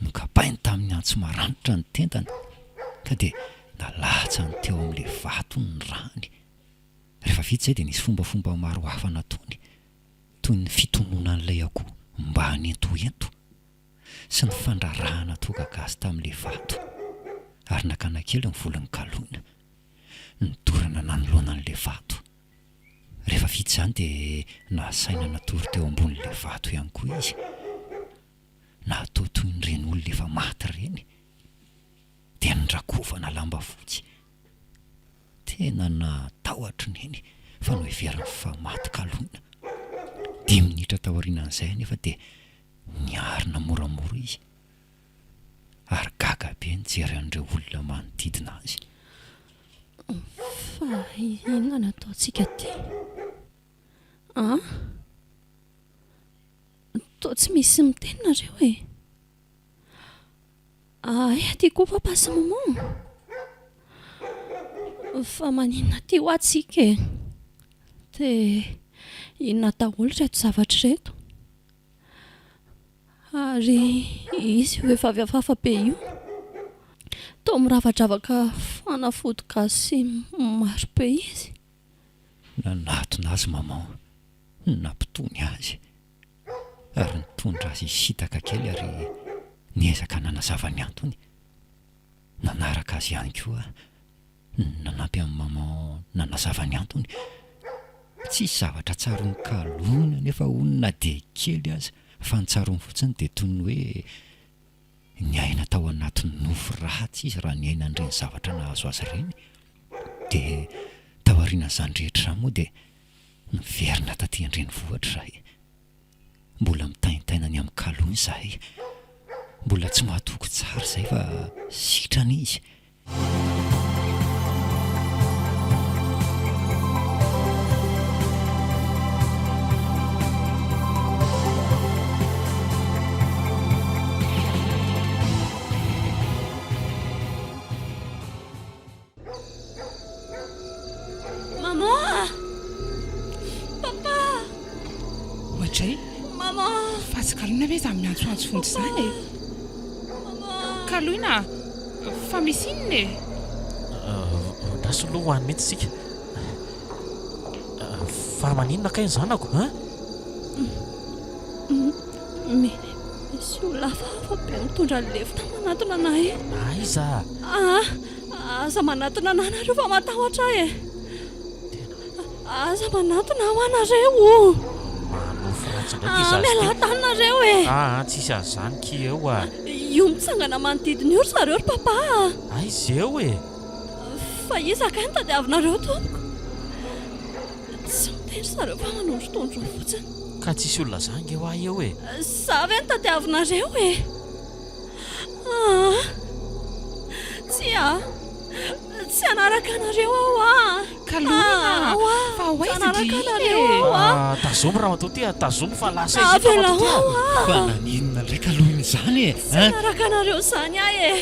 S4: nokapainy tamin'ny antso maranitra ny tentana ka dia nalatsa ny teo amin'ilay vato ny rany rehefa vita izay dia nisy fombafomba maro hafa nataony toy ny fitonoana n'ilay akoho mba hanentoento sy ny fandrarahana toka gasy tamin'ilay vato ary nakana kely ny volon'ny kalona nidorana nanoloana n'ilay vato rehefa vita izany dia nasaina natory teo ambonin'ilay vato ihany koa izy natao toy nyreny olona efa maty ireny dia nydrakovana lamba fotsy tena natahotra neny fa no heverany fa maty kalona 10 minitra taorianan'izay nefa dia niarina moramora izy ary gaga be nijery an'ireo olona manodidina azy.
S1: Fa inona nataontsika ty toa tsy misy mitenareo e. Aty koa papa sy maman fa maninona ty ho atsika e dia inona daholo reto zavatra reto ary izy io efa avy afafa be io tao miravadravaka fanafodoka sy maro be izy
S4: nanatona azy maman nampitony azy ary nitondra azy sitaka kely ary niezaka nanazava ny antony nanaraka azy ihany koa nanampy amin'ny maman nanazava ny antony tsy zavatra tsaron'ny kalona nefa onona dia kely azy fa nitsarony fotsiny dia toy ny hoe ny aina tao anatin'ny nofo ratsy izy raha ny aina n'ireny zavatra nahazo azy ireny dia taorianan'izany rehetra izany moa dia niverina taty andreny vohatra izahay mbola mitaintaina ny amin'ny kalona izahay mbola tsy mahatoko tsara izay fa sitrana izy.
S1: Maman! Papa!
S3: Ohatray
S1: Maman!
S3: fa tsy kalona ve izany miantsoantso fontsy izany e. Kalona fa misy inona e.
S2: rasoloha hoany mihitsy sika fa maninona kay ny zanako
S1: Misy olona hafahafa be mitondra lefitra manatona anahy.
S2: Aiza
S1: Aza manatona anahy nareo fa matahotra e. Aza manatona ho anareo.
S2: manofo ratsy ndraiky izy azy
S1: Miala
S2: ty.
S1: tanareo e.
S2: Tsisy azany ki eo a
S1: Io mitsangana manodidina io ry zareo ry papa.
S2: aiza eo e
S1: Fa izaka ny tadiavinareo tompoko. Tsy mitendry zareo fa manondrotondro fotsiny.
S2: ka tsisy olona zangy eo ahy eo e
S1: Za ve ny tadiavinareo e. Tsy anaraka anareo ao
S3: Kalona fa ho aiza
S1: anaraka
S3: dia
S1: anareo
S3: iny e.
S1: ao
S2: tazomy raha mato ty tazomy fa lasa
S1: Avela
S2: izy
S1: ao
S4: fa naninona indray kalona izany e
S1: Tsy anaraka anareo zany ahy e.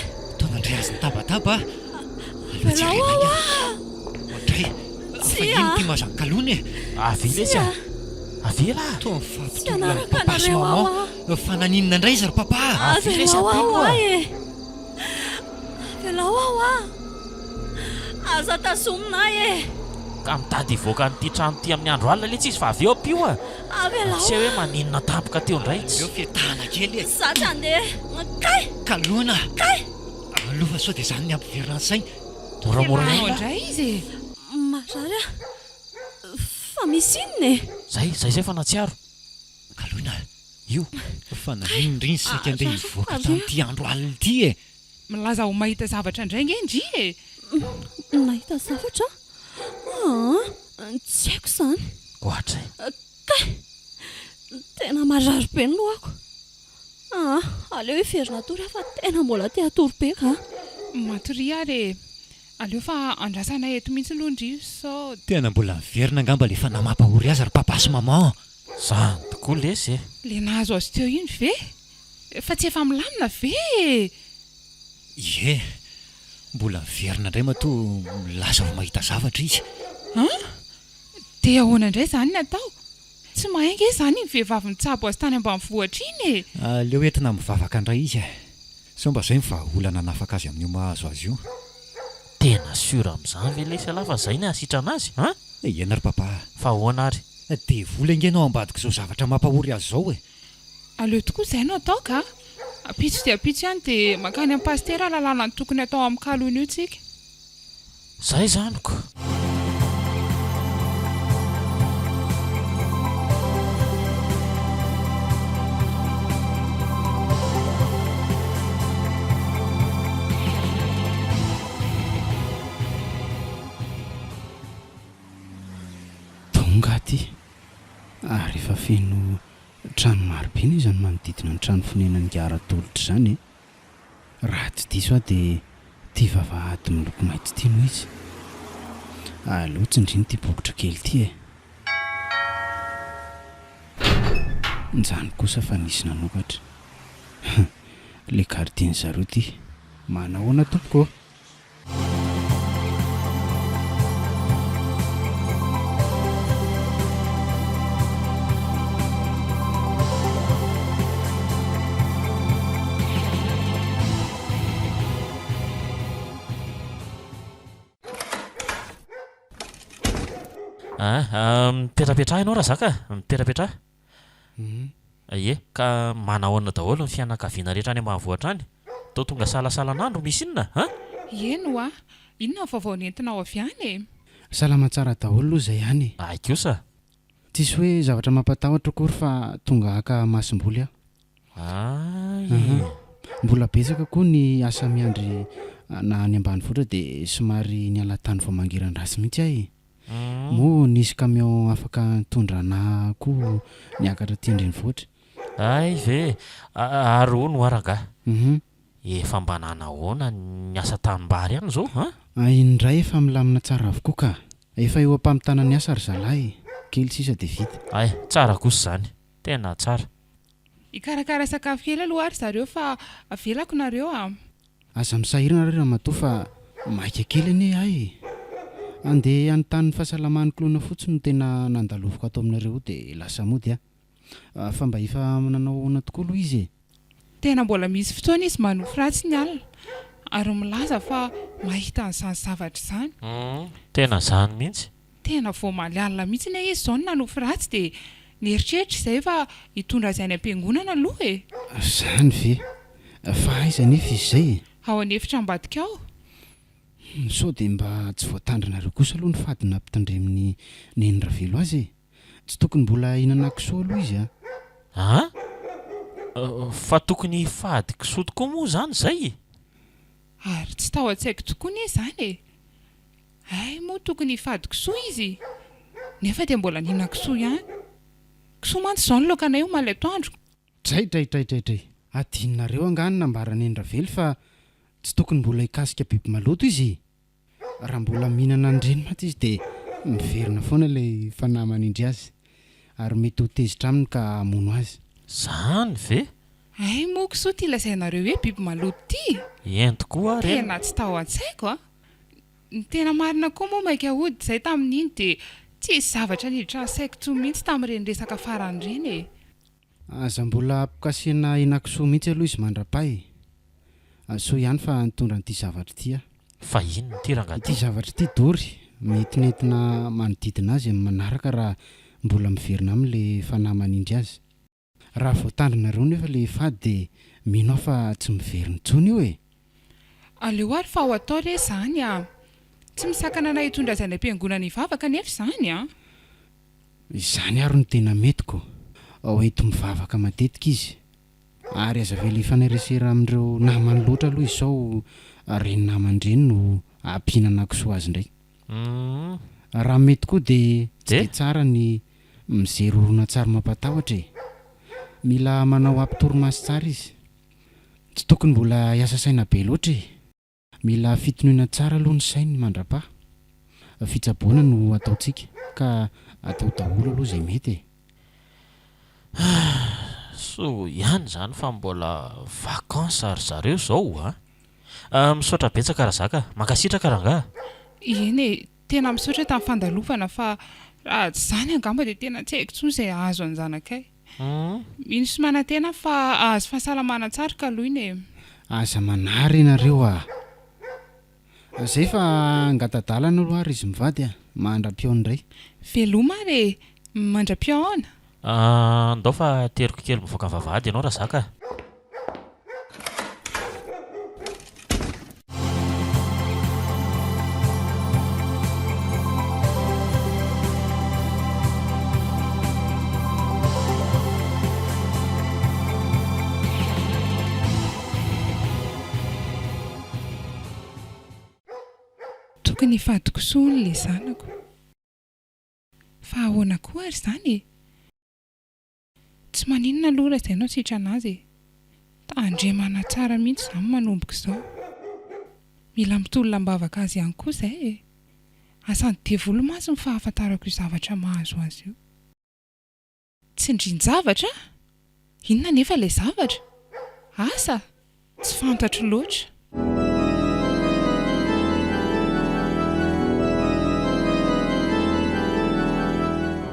S4: mandray azy ny tabataba
S1: Velao aho
S4: mandray fa ino ty mazany kalony
S2: avela izy avela
S4: to
S1: Mianaraka
S4: mifapitolapapasy
S1: anareo
S4: maman
S1: aho
S4: fananinina indray izy ry papa
S1: Velao aho e Velao aho aza tazominay e
S2: ka mitady ivoaka n'ity trano ty amin'ny andro alina letsy izy fa avy eo ampio
S1: Velao
S2: tsy hoe maninona tampoka teo indray
S4: eo fiatahana kely
S1: Za tsy andeha Kay
S4: kalona aloha sao dia zany ny ampiverina ny sainy
S2: moramora
S3: Fialanao indray izy
S1: Marary fa misy inona
S2: zay fa natsiaro
S4: kalona
S2: io
S4: fa naninondriny sika andeha hivoaka tamin'ity andro alina ity e
S3: milaza ho mahita zavatra indray ngendry e
S1: Nahita zavatra tsy haiko izany
S2: ohatra
S1: Kay tena marary be ny lohako aleo hiverina tory fa tena mbola te hatory be ka
S3: matory ary aleo fa andrasana eto mihitsy aloha ndrio sao
S4: tena mbola miverina angamba le fa namampahory azy ry papa sy maman
S2: zany tokoa lesy
S3: le nahazo azy teo iny ve fa tsy efa milamina ve
S4: ie mbola miverina indray matoa milaza ho mahita zavatra izy
S3: dia ahoana indray izany ny atao tsy mahainga e izany ny vehivavy mitsabo azy tany ambanivohitra iny e
S4: leo entina mivavaka indray izy sao mba izay mivahaolana nafaka azy amin'io mahazo azy io
S2: tena siora amin'izany ve lesy alafa zay ny asitra anazy
S4: ena ry papa
S2: fa hoana ary
S4: dia vola ingenao ambadika izao zavatra mampahory azy izao e
S3: aleo tokoa izay no atao ka apitso dia apitso ihany dia makany amin'ny pastera lalàna ny tokony atao amin'ny kalony io tsika
S2: zay zaniko
S5: tonga ty ary efa feno trano marobe ny izany manodidina ny trano fonenany garatolotra izany raha tsy diso aho dia tia vavahady miloko mainty tia no izy aloha tsindriny ty bokotra kely ty njany kosa fa nisy nanokatra le gardien zareo ty manahoana tompoko
S2: mipetrapetraha ianao raha zaka mipetrapetraha ie ka manahoana daholo ny fianakaviana rehetra any ambanivohitra any tao tonga salasalan'andro misy inona
S3: eno inona ny vaovao nentinao avy any e
S5: salama tsara daholo aloha izay ihany
S2: kosa
S5: tsisy hoe zavatra mampatahotra akory fa tonga haka masom-boly aho mbola betsaka koa ny asa miandry na any ambanivohitra dia somary niala tany vao mangiran-drasy mihitsy ahy moa nisy camion afaka tondra na koa niakatra tindriny voatra
S2: ay ve ary ho no aranga efa mba nanahoana ny asa tanimbary ihany zao
S5: indray efa milamina tsara avokoa ka efa eo ampamitana ny asa ry zalahy kely sisa dia vita
S2: ay tsara kosa izany tena tsara
S3: ikarakara sakafo kely aloha ary zareo fa avelako nareo
S5: aza misahirana reo raha matoa fa maika kely anie ay andeha anontany fahasalaman'ny kilona fotsiny no tena nandalovoko ato aminareo dia lasa mody fa mba efa nanao ahoana tokoa aloha izy
S3: tena mbola misy fotoana izy manofo ratsy ny alina ary milaza fa mahita an'izany zavatra izany
S2: tena izany mihitsy
S3: tena vao maly alina mihitsy ny izy izao no nanofo ratsy dia nieritreritra izay fa hitondra azy any am-piangonana aloha e
S5: izany ve fa aiza nefa izy izay
S3: ao anefitra ambadika ao
S5: sao dia mba tsy voatandrinareo kosa aloha ny fady nampitandremin'ny nen'ravelo azy tsy tokony mbola hinana kisoa aloha izy
S2: fa tokony fady kisoa tokoa moa izany zay
S3: ary tsy tao an-tsaiko tokoa ny izany e ay moa tokony hifady kisoa izy nefa dia mbola nihina kisoa ihany kisoa mantsy izao ny lokanay io maly atoandro
S5: draydraydraydraydray adinonareo angany nambarany en'ravelo fa tsy tokony mbola hikasika biby maloto izy raha mbola mihinana nyreny maty izy dia miverina foana ilay fanahy manindry azy ary mety ho tezitra aminy ka hamono azy
S2: zany ve
S3: ay moko soa ty lazainareo hoe biby maloto ty
S2: eny tokoa reny
S3: tena tsy taho an-tsaiko a ny tena marina koa moa maika hody izay tamin'iny dia tsisy zavatra niditra saiko tsoa mihitsy tamin'ireny resaka faran'ireny e
S5: aza mbola ampokasiana enakisoa mihitsy aloha izy mandra-pay soa ihany fa nitondra n'ity zavatra ity a
S2: fa inona ty rangahy
S5: ity
S2: ty
S5: zavatra ity dory metinentina manodidina azy amin'ny manaraka raha mbola miverina amin'ilay fanahy manindry azy raha voatandrinareo nefa le fady dia mino aho fa tsy miverina intsony io e
S3: aleo ary fa ho atao re izany a tsy misakana na hitondra azy any am-piangonana hivavaka nefa izany a
S5: izany ary no tena metiko ao eto mivavaka matetika izy ary aza vela ifanairesera amin'ireo namany loatra aloha izao reny namandreny no ampihinana kisoa azy indray raha mety koa dia tsy dia tsara ny mijery orona tsara mampatahotra e mila manao ampitoromasy tsara izy tsy tokony mbola hiasa saina be loatra e mila fitinoina tsara aloha ny sainy mandra-pa fitsaboana no ataontsika ka atao daholo aloha izay mety e
S2: so ihany zany fa mbola vakansa ary zareo zao a misaotra betsaka raha zaka mankasitraka rangahy
S3: eny e tena misaotra tamin'ny fandalovana fa raha tsy izany angamba dia tena tsy haiko tsoa izay ahazo any zanakay mino sy manantena fa ahazo fahasalamana tsara ka aloha iny e
S5: aza manary ianareo izay fa angatadalana aloha ary izy mivady a mandra-piao indray
S3: veloma ary mandra-piaona
S2: ndao fa teriko kely mivoaka vavahady ianao raha zaka
S3: tokony hifadikosoany ilay zanako fa ahoana koa ary izany e tsy maninona aloha raha izay ianao sitrana azy e tandremana tsara mihitsy izany manomboka izao mila mitolona-bavaka azy ihany koa izay e asany devolomasy ny fahafantarako io zavatra mahazo azy io tsy indrin-javatra inona nefa ilay zavatra asa tsy fantatro loatra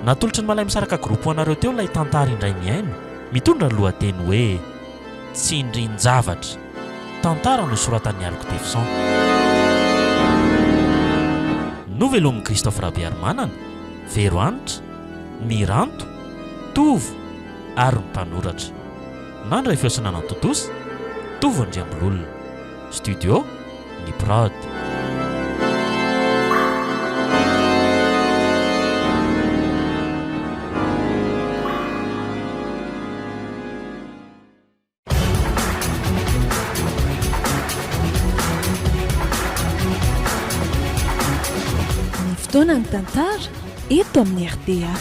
S2: natolotry ny malay misaraka groupe anareo teo ilay tantara indray miaino mitondra ny lohateny hoe tsy indrin-javatra tantara no soratan'ny Alok Defsan novelomin'i Christophe Rabearmanana Vero Anitra Miranto Tovo ary ny mpanoratra nandray fiosana Totosa Tovo Andriambololona studio ny Prod
S1: fotoana ny tantara eto amin'ny RDA